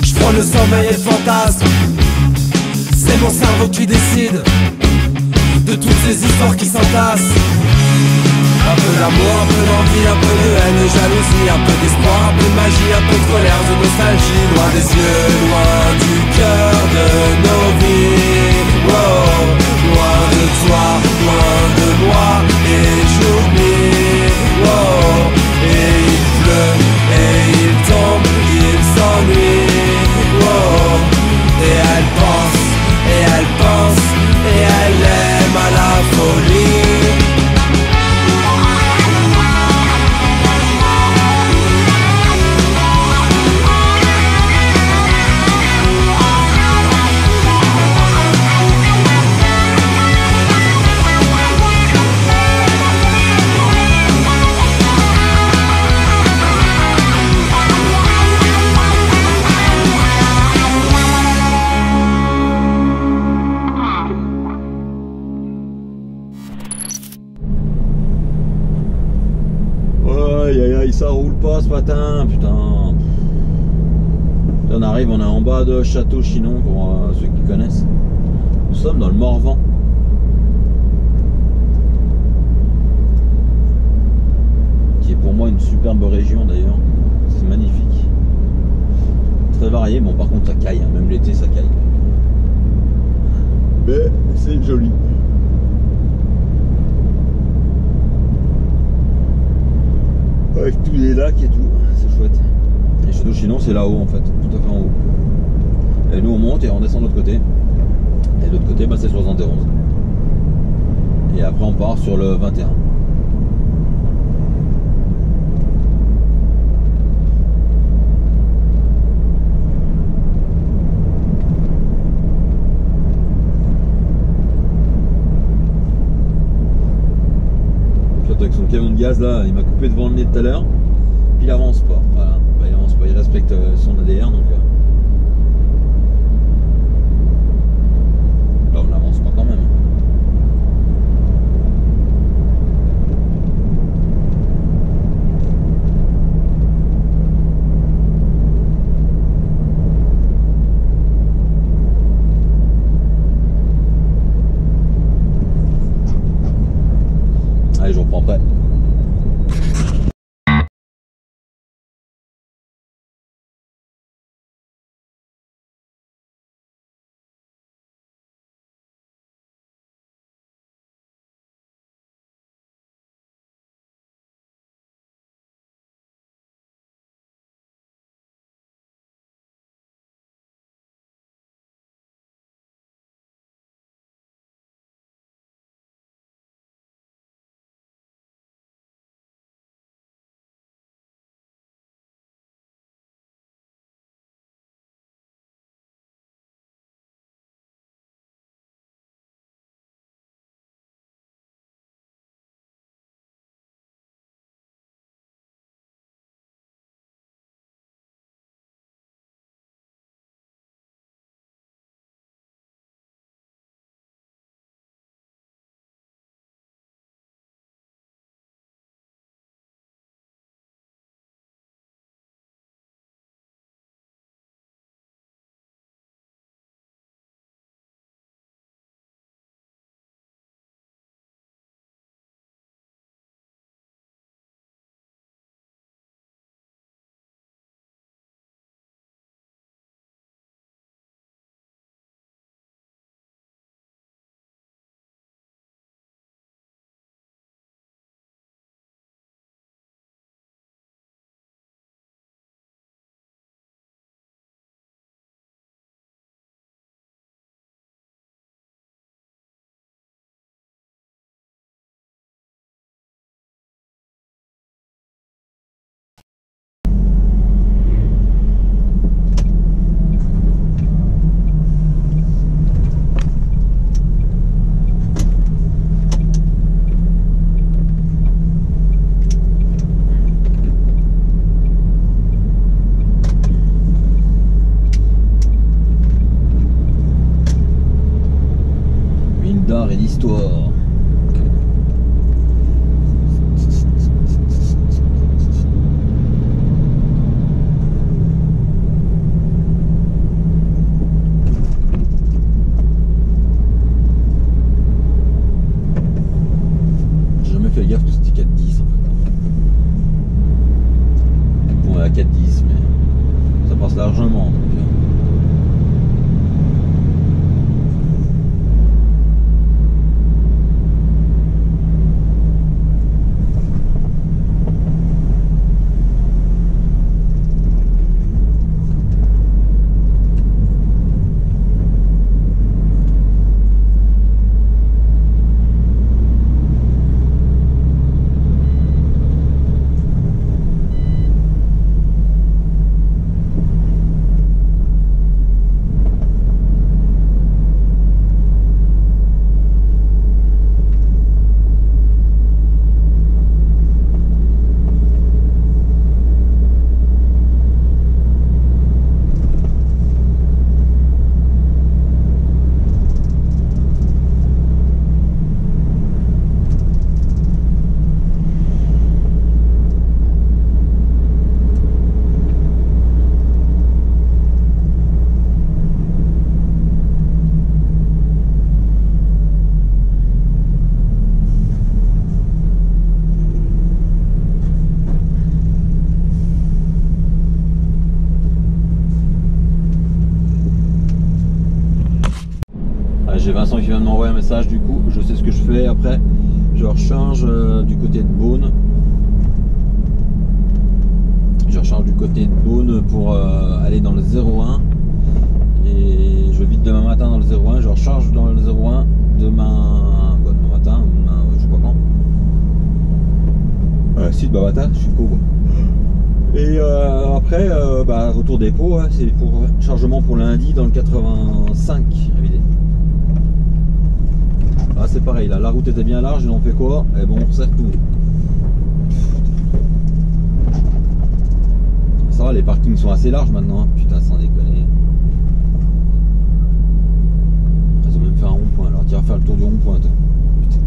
Je prends le sommeil et le fantasme. C'est mon cerveau qui décide de toutes ces histoires qui s'entassent. Un peu d'amour, un peu d'envie, un peu de haine, de jalousie, un peu d'espoir, un peu de magie, un peu de colère, de nostalgie. Loin des yeux, loin du cœur de nos vies. Wow. Loin de toi, loin de moi, et j'oublie. Wow. Et il pleut, et il tombe, il s'ennuie. Wow. Et elle pense, et elle aime à la folie. Ça roule pas ce matin, putain. On arrive, on est en bas de Château-Chinon pour ceux qui connaissent. Nous sommes dans le Morvan. Qui est pour moi une superbe région d'ailleurs. C'est magnifique. Très varié, bon par contre ça caille, hein. Même l'été ça caille. Mais c'est joli. Avec tous les lacs et tout, c'est chouette. Et Château-Chinon c'est là-haut en fait, tout à fait en haut. Et nous on monte et on descend de l'autre côté. Et de l'autre côté bah, c'est 71. Et après on part sur le 21. avec son camion de gaz là, il m'a coupé devant le nez tout à l'heure. Puis il avance pas. Voilà. Bah, il avance pas, il respecte son ADR donc. Là on n'avance pas quand même. Allez, je reprends prêt. Et l'histoire. J'ai jamais fait gaffe que c'était 4-10 en fait. Bon, à 4-10, mais ça passe largement. Donc, j'ai Vincent qui vient de m'envoyer un message, du coup je sais ce que je fais après. Je recharge du côté de Beaune. Je recharge du côté de Beaune pour aller dans le 01. Et je vide demain matin dans le 01. Je recharge dans le 01 demain, demain matin, je sais pas quand. Si, demain matin, je suis co quoi. Et après, retour dépôt, hein, c'est pour chargement pour lundi dans le 85 à vider. Là c'est pareil, là, la route était bien large et on fait quoi? Et bon, on resserre tout. ça va, les parkings sont assez larges maintenant, hein. Putain, sans déconner. Ils ont même fait un rond-point, alors tu vas faire le tour du rond-point, toi. Putain.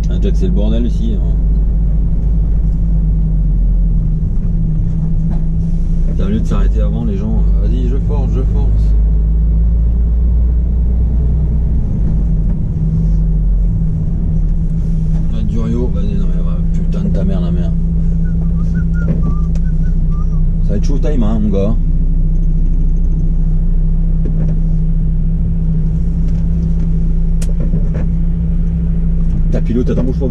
Ah, Jack, c'est le bordel aussi. Hein. Au lieu de s'arrêter avant, les gens, vas-y, je force, je force. Durio, vas-y, non mais putain de ta mère, la mère. Ça va être showtime, hein, mon gars. Ta pilote, attends, bouge-toi.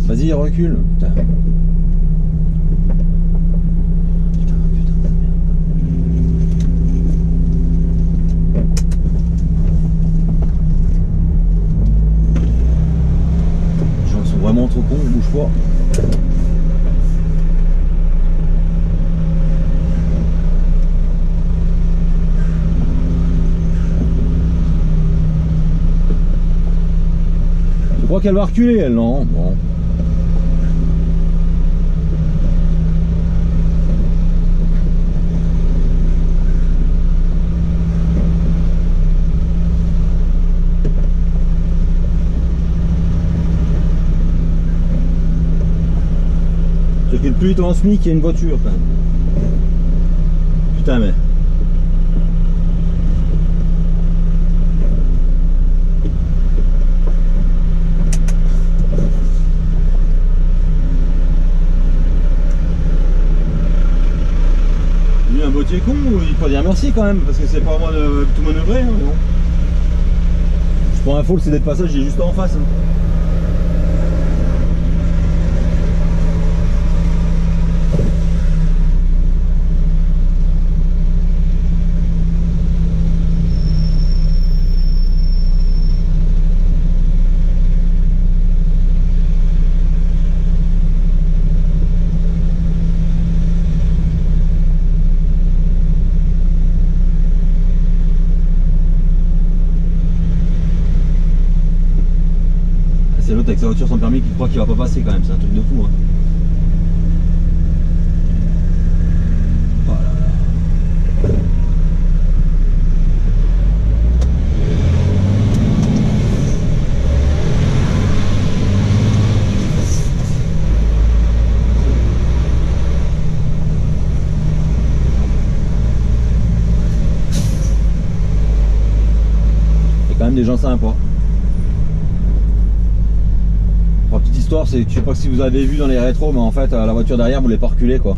Vas-y, recule. Putain. Les gens sont vraiment trop cons, bouge pas. Je crois qu'elle va reculer, elle, non? Bon. Plus en SMIC, il y a une voiture quand même. Putain mais. Lui un bottier con, il faut dire merci quand même, parce que c'est pas moi de tout manœuvrer. Hein, mais bon. Je prends un faux, le CD de passage, j'ai juste en face. Hein. C'est l'autre avec sa voiture sans permis qui croit qu'il va pas passer quand même, c'est un truc de fou. Hein. Oh là là. Il y a quand même des gens sympas. Pour la petite histoire, c'est que je sais pas si vous avez vu dans les rétros, mais en fait la voiture derrière vous voulez pas reculer quoi.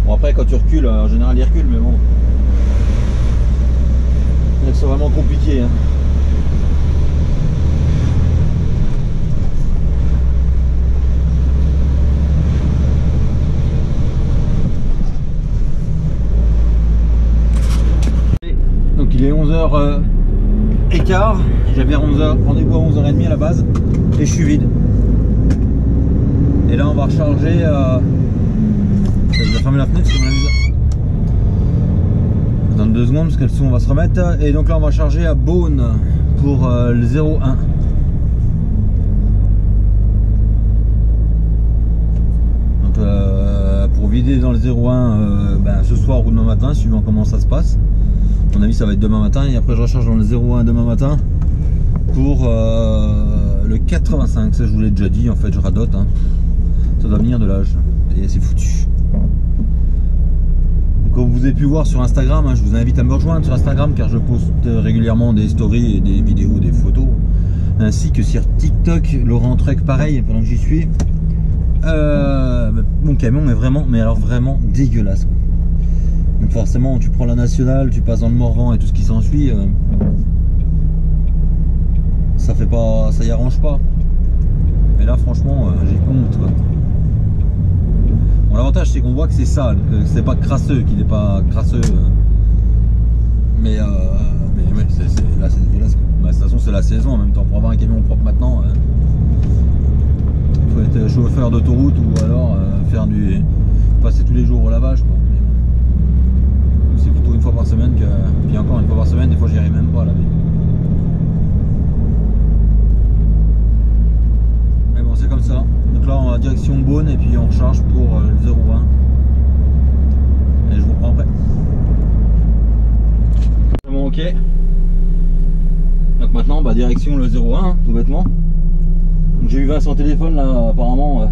Bon après quand tu recules, en général il recule mais bon. C'est vraiment compliqué. Hein. Il est 11h15, j'avais rendez-vous à 11h30 à la base et je suis vide. Et là on va recharger, je vais fermer la fenêtre parce que mon avis... Attends 2 secondes parce que le son va se remettre. Et donc là on va charger à Beaune pour le 01. Donc pour vider dans le 01 ce soir ou demain matin suivant comment ça se passe. À mon avis ça va être demain matin et après je recharge dans le 01 demain matin pour le 85. Ça je vous l'ai déjà dit, en fait je radote hein. Ça doit venir de l'âge et c'est foutu. Comme vous avez pu voir sur Instagram, hein, je vous invite à me rejoindre sur Instagram car je poste régulièrement des stories et des vidéos, des photos, ainsi que sur TikTok. Laurent Truck pareil pendant que j'y suis. Mon camion est vraiment, mais alors vraiment dégueulasse quoi. Donc forcément tu prends la nationale, tu passes dans le Morvan et tout ce qui s'ensuit, ça fait pas, ça y arrange pas. Mais là franchement j'ai honte quoi. Bon L'avantage c'est qu'on voit que c'est sale, c'est pas crasseux, qu'il n'est pas crasseux. Mais ouais, là c'est dégueulasse. Bah, de toute façon c'est la saison en même temps. Pour avoir un camion propre maintenant, faut être chauffeur d'autoroute ou alors passer tous les jours au lavage quoi. C'est plutôt une fois par semaine puis encore une fois par semaine, des fois j'y arrive même pas à laver. Mais bon c'est comme ça. Donc là on va direction Beaune et puis on recharge pour le 0,1 et je vous reprends après. Bon, ok. Donc maintenant bah, direction le 0,1 tout bêtement. J'ai eu Vincent au téléphone là apparemment.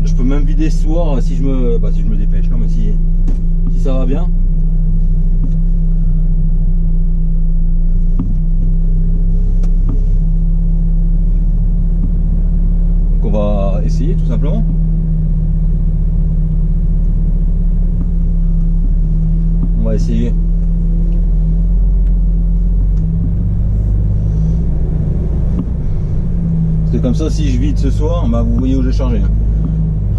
Je peux même vider ce soir si je me dépêche, non mais si ça va bien. Donc on va essayer tout simplement. On va essayer. C'est comme ça, si je vide ce soir, bah vous voyez où j'ai chargé.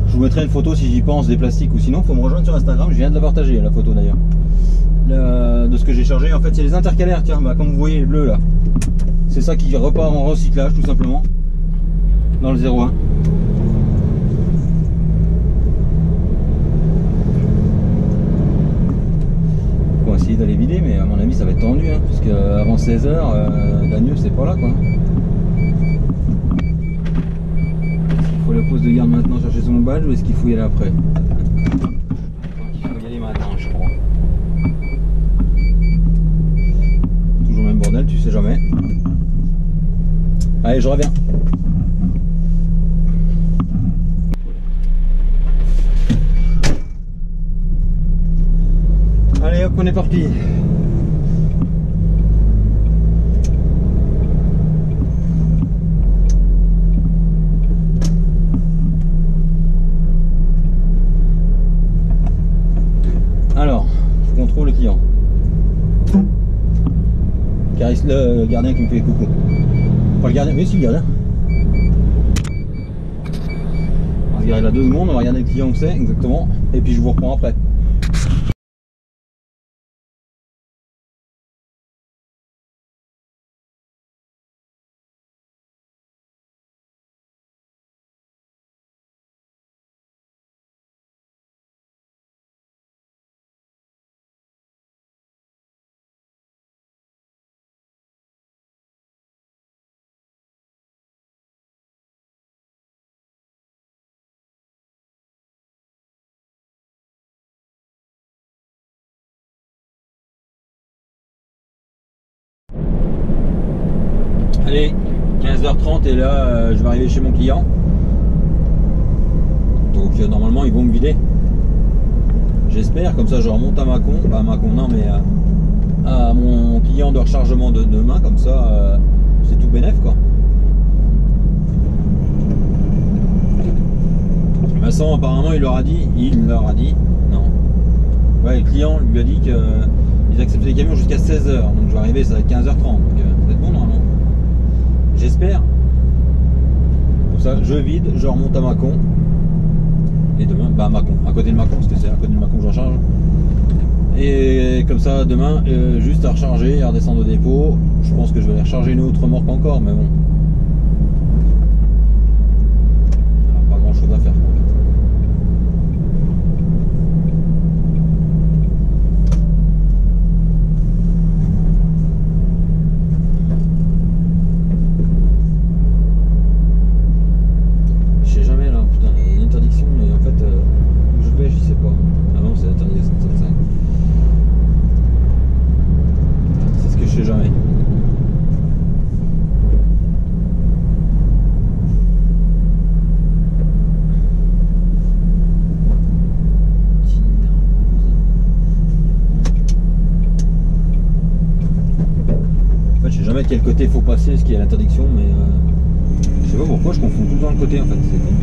Je vous mettrai une photo si j'y pense des plastiques, ou sinon faut me rejoindre sur Instagram, je viens de la partager la photo d'ailleurs. De ce que j'ai chargé, en fait c'est les intercalaires, tiens, bah, comme vous voyez le bleu là. C'est ça qui repart en recyclage tout simplement, dans le 0,1. On va essayer d'aller vider, mais à mon avis ça va être tendu, hein, parce qu'avant 16h, Daniel c'est pas là quoi. La pause de garde maintenant chercher son badge ou est-ce qu'il faut y aller après? Il faut y aller maintenant je crois. Toujours le même bordel, tu sais jamais. Allez je reviens. Allez hop on est parti. Alors, je contrôle le client. Caresse le gardien qui me fait coucou. Pas le gardien, mais si le gardien. On va se garer là 2 secondes, on va regarder le client où c'est exactement. Et puis je vous reprends après. Allez, 15h30 et là je vais arriver chez mon client. Donc normalement ils vont me vider. J'espère, comme ça je remonte à Mâcon, pas à Mâcon non mais à mon client de rechargement de demain, comme ça c'est tout bénef quoi. Vincent apparemment il leur a dit, non. Ouais, le client lui a dit qu'ils acceptaient les camions jusqu'à 16h, donc je vais arriver, ça va être 15h30, donc ça va être bon normalement. J'espère. Comme ça, je vide, je remonte à Mâcon. Et demain, bah à Mâcon, à côté de Mâcon, parce que c'est à côté de Mâcon que je recharge. Et comme ça, demain, juste à recharger et à redescendre au dépôt. Je pense que je vais aller recharger une autre remorque encore, mais bon. Alors, pas grand chose à faire en fait. De quel côté il faut passer, ce qui est à l'interdiction, mais je sais pas pourquoi je confonds tout le temps le côté en fait, c'est con.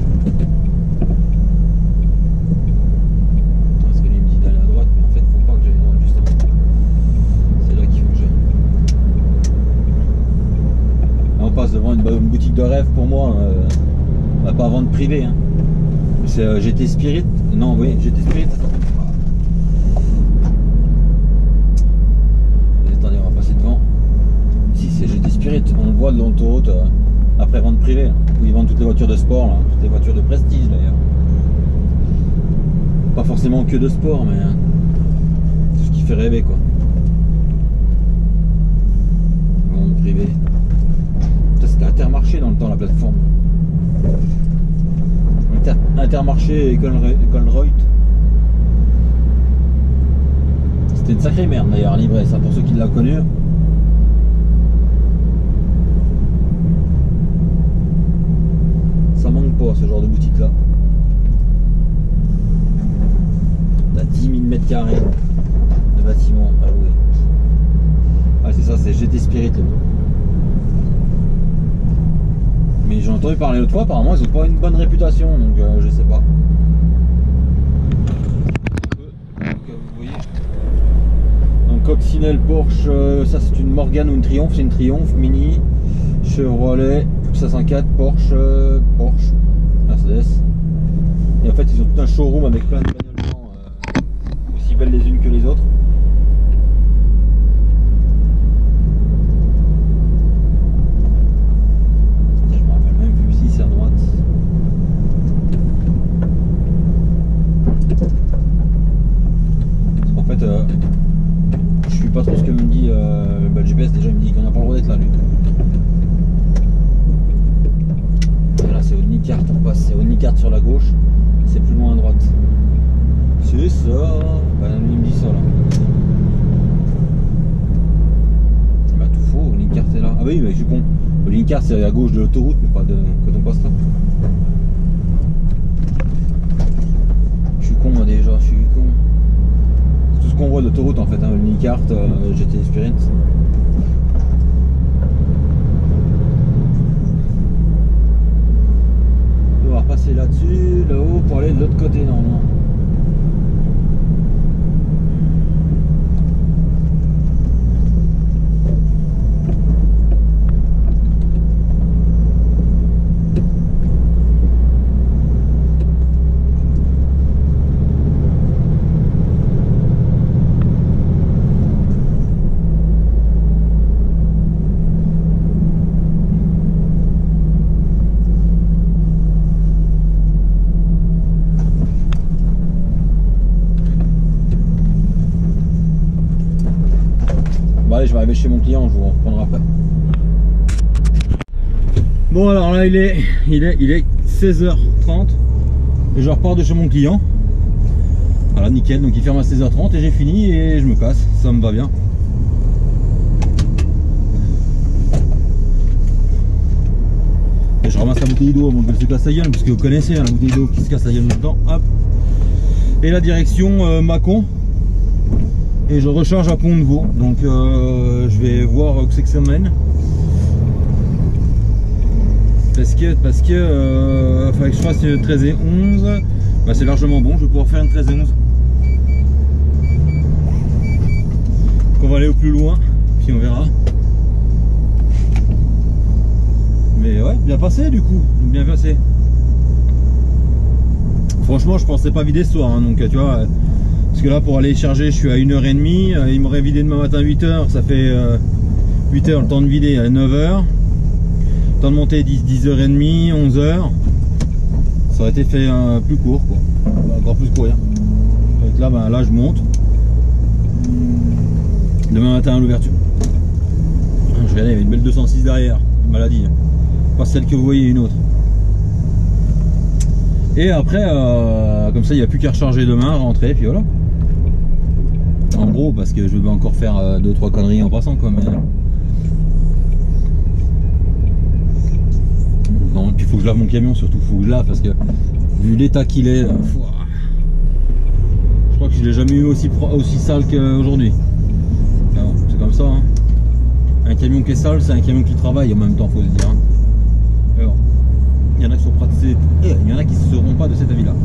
Parce que lui il me dit d'aller à droite, mais en fait faut pas que j'aille à droite justement. C'est là qu'il faut que j'aille. Là on passe devant une boutique de rêve pour moi, on va pas vendre privé, hein. C'est GT Spirit. Non, oui, GT Spirit. Attendez, on va passer devant. Si, c'est GT Spirit. On le voit de l'autoroute après vente privée, où ils vendent toutes les voitures de sport, là, toutes les voitures de prestige d'ailleurs. Pas forcément que de sport, mais tout ce qui fait rêver, quoi. Vente privée. C'était Intermarché dans le temps, la plateforme. Intermarché et Colruyt. C'était une sacrée merde d'ailleurs à Livray, ça pour ceux qui l'ont connu. Ça manque pas ce genre de boutique là. T'as 10 000 mètres carrés de bâtiments à louer. Ah c'est ça, c'est GT Spirit le nom. Mais j'ai entendu parler l'autre fois, apparemment ils ont pas une bonne réputation, donc je sais pas. Donc, vous voyez. Donc coccinelle Porsche, ça c'est une Morgan ou une Triumph, c'est une Triumph Mini, Chevrolet 504, Porsche, Mercedes. Et en fait ils ont tout un showroom avec plein de bagnoles aussi belles les unes que les autres. Je suis pas trop ce que me dit le GPS, déjà il me dit qu'on n'a pas le droit d'être là lui. Et là c'est au Nicart, on passe, c'est au Nicart sur la gauche, c'est plus loin à droite. C'est ça, bah, il me dit ça là. Bah tout faux, au Nicart est là. Ah oui mais je suis con, au Nicart c'est à gauche de l'autoroute mais pas de quand on passe là. Je suis con moi déjà, je suis con. Tout ce qu'on voit de l'autoroute en fait, hein, le Nicart, GT Spirit. On va repasser là-dessus, là-haut pour aller de l'autre côté normalement. Allez, je vais arriver chez mon client, je vous reprendrai après. Bon alors là il est 16h30 et je repars de chez mon client. Voilà nickel, donc il ferme à 16h30 et j'ai fini et je me casse, ça me va bien. Et je ramasse la bouteille d'eau avant qu'elle se casse la gueule, parce que vous connaissez hein, la bouteille d'eau qui se casse la gueule tout le temps. Hop. Et la direction Mâcon. Et je recharge à Pont-de-Vaux, donc je vais voir où c'est que ça mène. Parce que fallait que je fasse une 13 et 11. Bah, c'est largement bon, je vais pouvoir faire une 13 et 11. Donc on va aller au plus loin, puis on verra. Mais ouais, bien passé du coup, bien passé. Franchement je pensais pas vider ce soir, hein, donc tu vois. Parce que là pour aller charger je suis à 1h30, il m'aurait vidé demain matin 8h, ça fait 8h le temps de vider à 9h. Le temps de monter 10h30, 11h. Ça aurait été fait plus court quoi. Encore plus courir. Donc là, là je monte. Demain matin à l'ouverture. Je vais aller, il y a une belle 206 derrière, maladie. Pas celle que vous voyez, une autre. Et après, comme ça il n'y a plus qu'à recharger demain, rentrer, puis voilà. En gros, parce que je vais encore faire 2-3 conneries en passant quoi. Mais... non, et puis il faut que je lave mon camion surtout, faut que je lave parce que vu l'état qu'il est, je crois que je l'ai jamais eu aussi sale qu'aujourd'hui. C'est comme ça. Hein. Un camion qui est sale, c'est un camion qui travaille en même temps, faut se dire. Hein. Alors, il y en a qui sont pratiqués, et il y en a qui ne seront pas de cet avis là.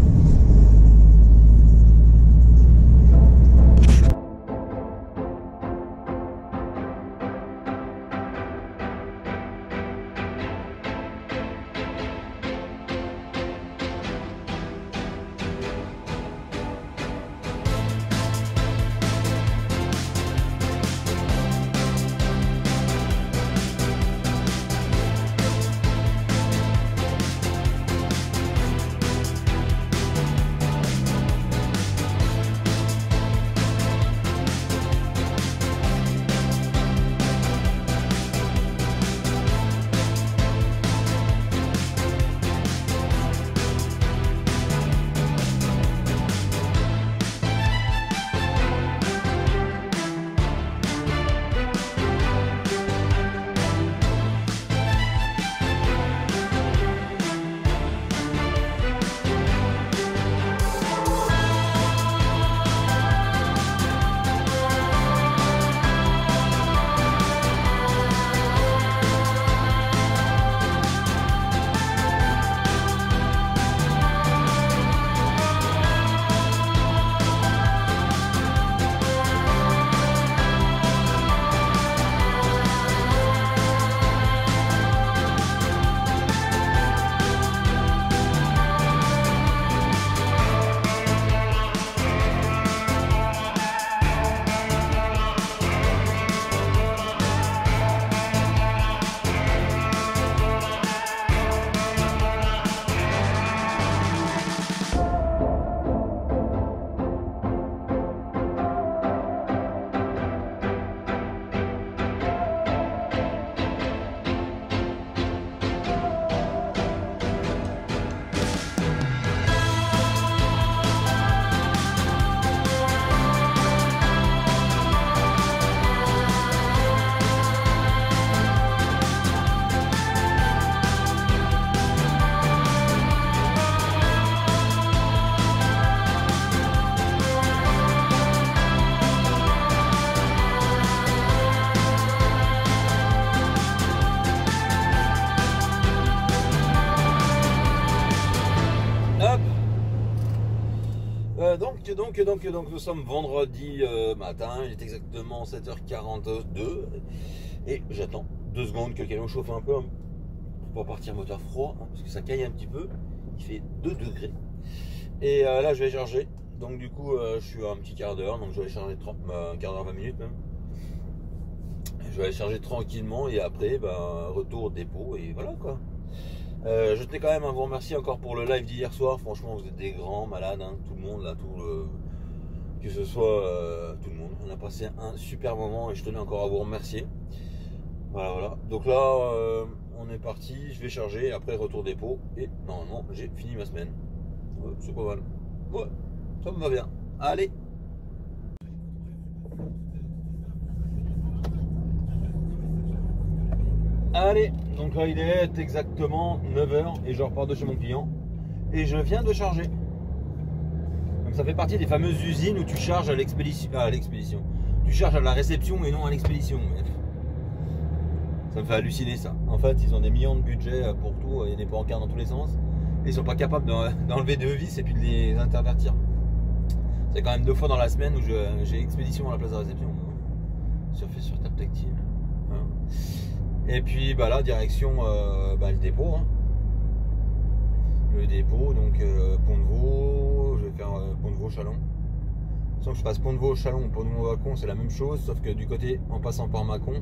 nous sommes vendredi matin, il est exactement 7h42 et j'attends 2 secondes que le camion chauffe un peu pour pas partir moteur froid, hein, parce que ça caille un petit peu, il fait 2 degrés. Et là je vais charger, donc du coup je suis à un petit quart d'heure, donc je vais charger un quart d'heure, 20 minutes même. Je vais aller charger tranquillement et après retour au dépôt et voilà quoi. Je tenais quand même à vous remercier encore pour le live d'hier soir. Franchement, vous êtes des grands malades, hein, tout le monde là, que ce soit tout le monde. On a passé un super moment et je tenais encore à vous remercier. Voilà. Donc là, on est parti. Je vais charger. Après, retour dépôt et normalement, j'ai fini ma semaine. Ouais, c'est pas mal. Ouais, ça me va bien. Allez. Allez, donc là il est exactement 9h et je repars de chez mon client et je viens de charger. Donc ça fait partie des fameuses usines où tu charges à l'expédition. Tu charges à la réception et non à l'expédition. Ça me fait halluciner ça. En fait, ils ont des millions de budget pour tout, il y a des pancartes dans tous les sens et ils sont pas capables d'enlever 2 vis et puis de les intervertir. C'est quand même 2 fois dans la semaine où j'ai expédition à la place de réception. Surfer sur table tactile. Hein. Et puis là, direction le dépôt. Hein. Le dépôt, donc Pont de Vaux, je vais faire Pont de Vaux-Chalon. Sans que je fasse Pont de Vaux-Chalon ou Pont de Vaux-Mâcon, c'est la même chose, sauf que du côté, en passant par Mâcon, là,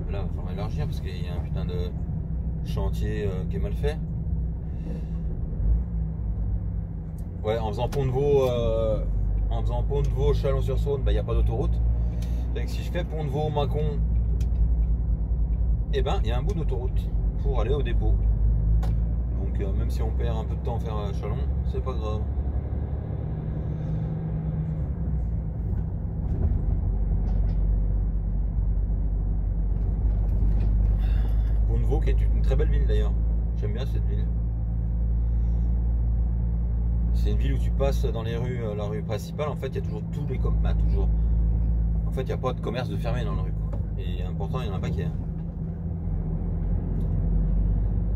il va falloir élargir parce qu'il y a un putain de chantier qui est mal fait. Ouais, en faisant Pont de Vaux, Chalon-sur-Saône, il n'y a pas d'autoroute. Donc si je fais Pont de Vaux-Mâcon, il y a un bout d'autoroute pour aller au dépôt. Donc même si on perd un peu de temps à faire Chalon, c'est pas grave. Pont de Vaux qui est une très belle ville d'ailleurs. J'aime bien cette ville. C'est une ville où tu passes dans les rues, la rue principale, en fait il y a toujours tous les commerces. Toujours. En fait il n'y a pas de commerce de fermé dans la rue quoi. Et important il y en a un paquet.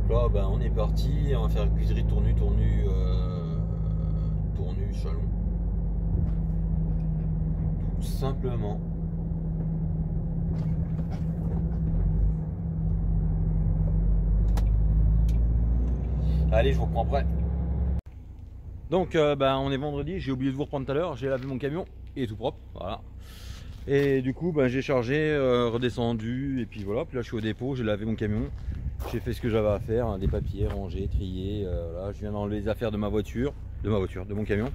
Là, on est parti, on va faire cuiserie tournue Chalon. Tout simplement. Allez, je vous reprends après. Donc, on est vendredi, j'ai oublié de vous reprendre tout à l'heure, j'ai lavé mon camion, il est tout propre, voilà. Et du coup, j'ai chargé, redescendu, et puis voilà, puis là je suis au dépôt, j'ai lavé mon camion. J'ai fait ce que j'avais à faire, hein, des papiers, ranger, trier, voilà, je viens d'enlever les affaires de mon camion.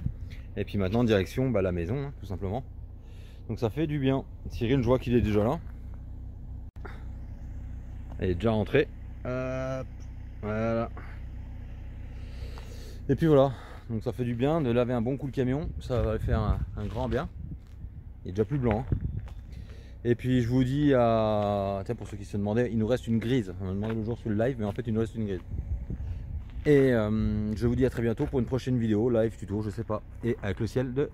Et puis maintenant direction la maison, hein, tout simplement. Donc ça fait du bien. Cyril, je vois qu'il est déjà là. Il est déjà rentré. Voilà. Et puis voilà, donc ça fait du bien de laver un bon coup le camion, ça va faire un grand bien. Il est déjà plus blanc. Hein. Et puis je vous dis tiens, pour ceux qui se demandaient, il nous reste une grise. On m'a demandé le jour sur le live, mais en fait il nous reste une grise. Et je vous dis à très bientôt pour une prochaine vidéo, live, tuto, je sais pas. Et avec le ciel de...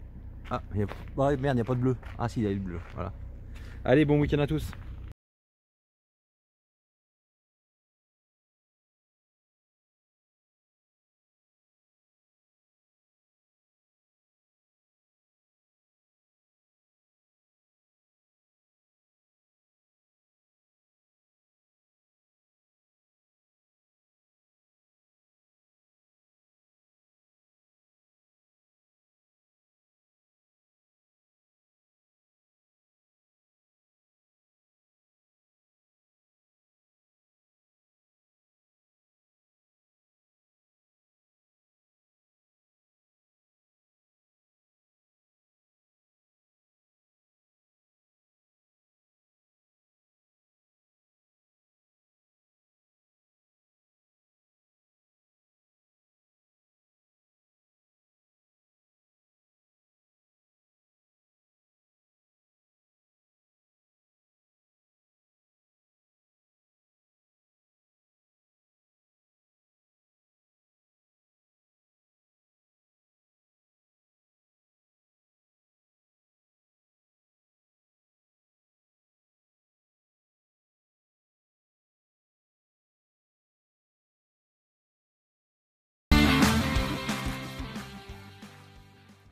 Ah, merde, il n'y a pas de bleu. Ah si, il y a le bleu, voilà. Allez, bon week-end à tous.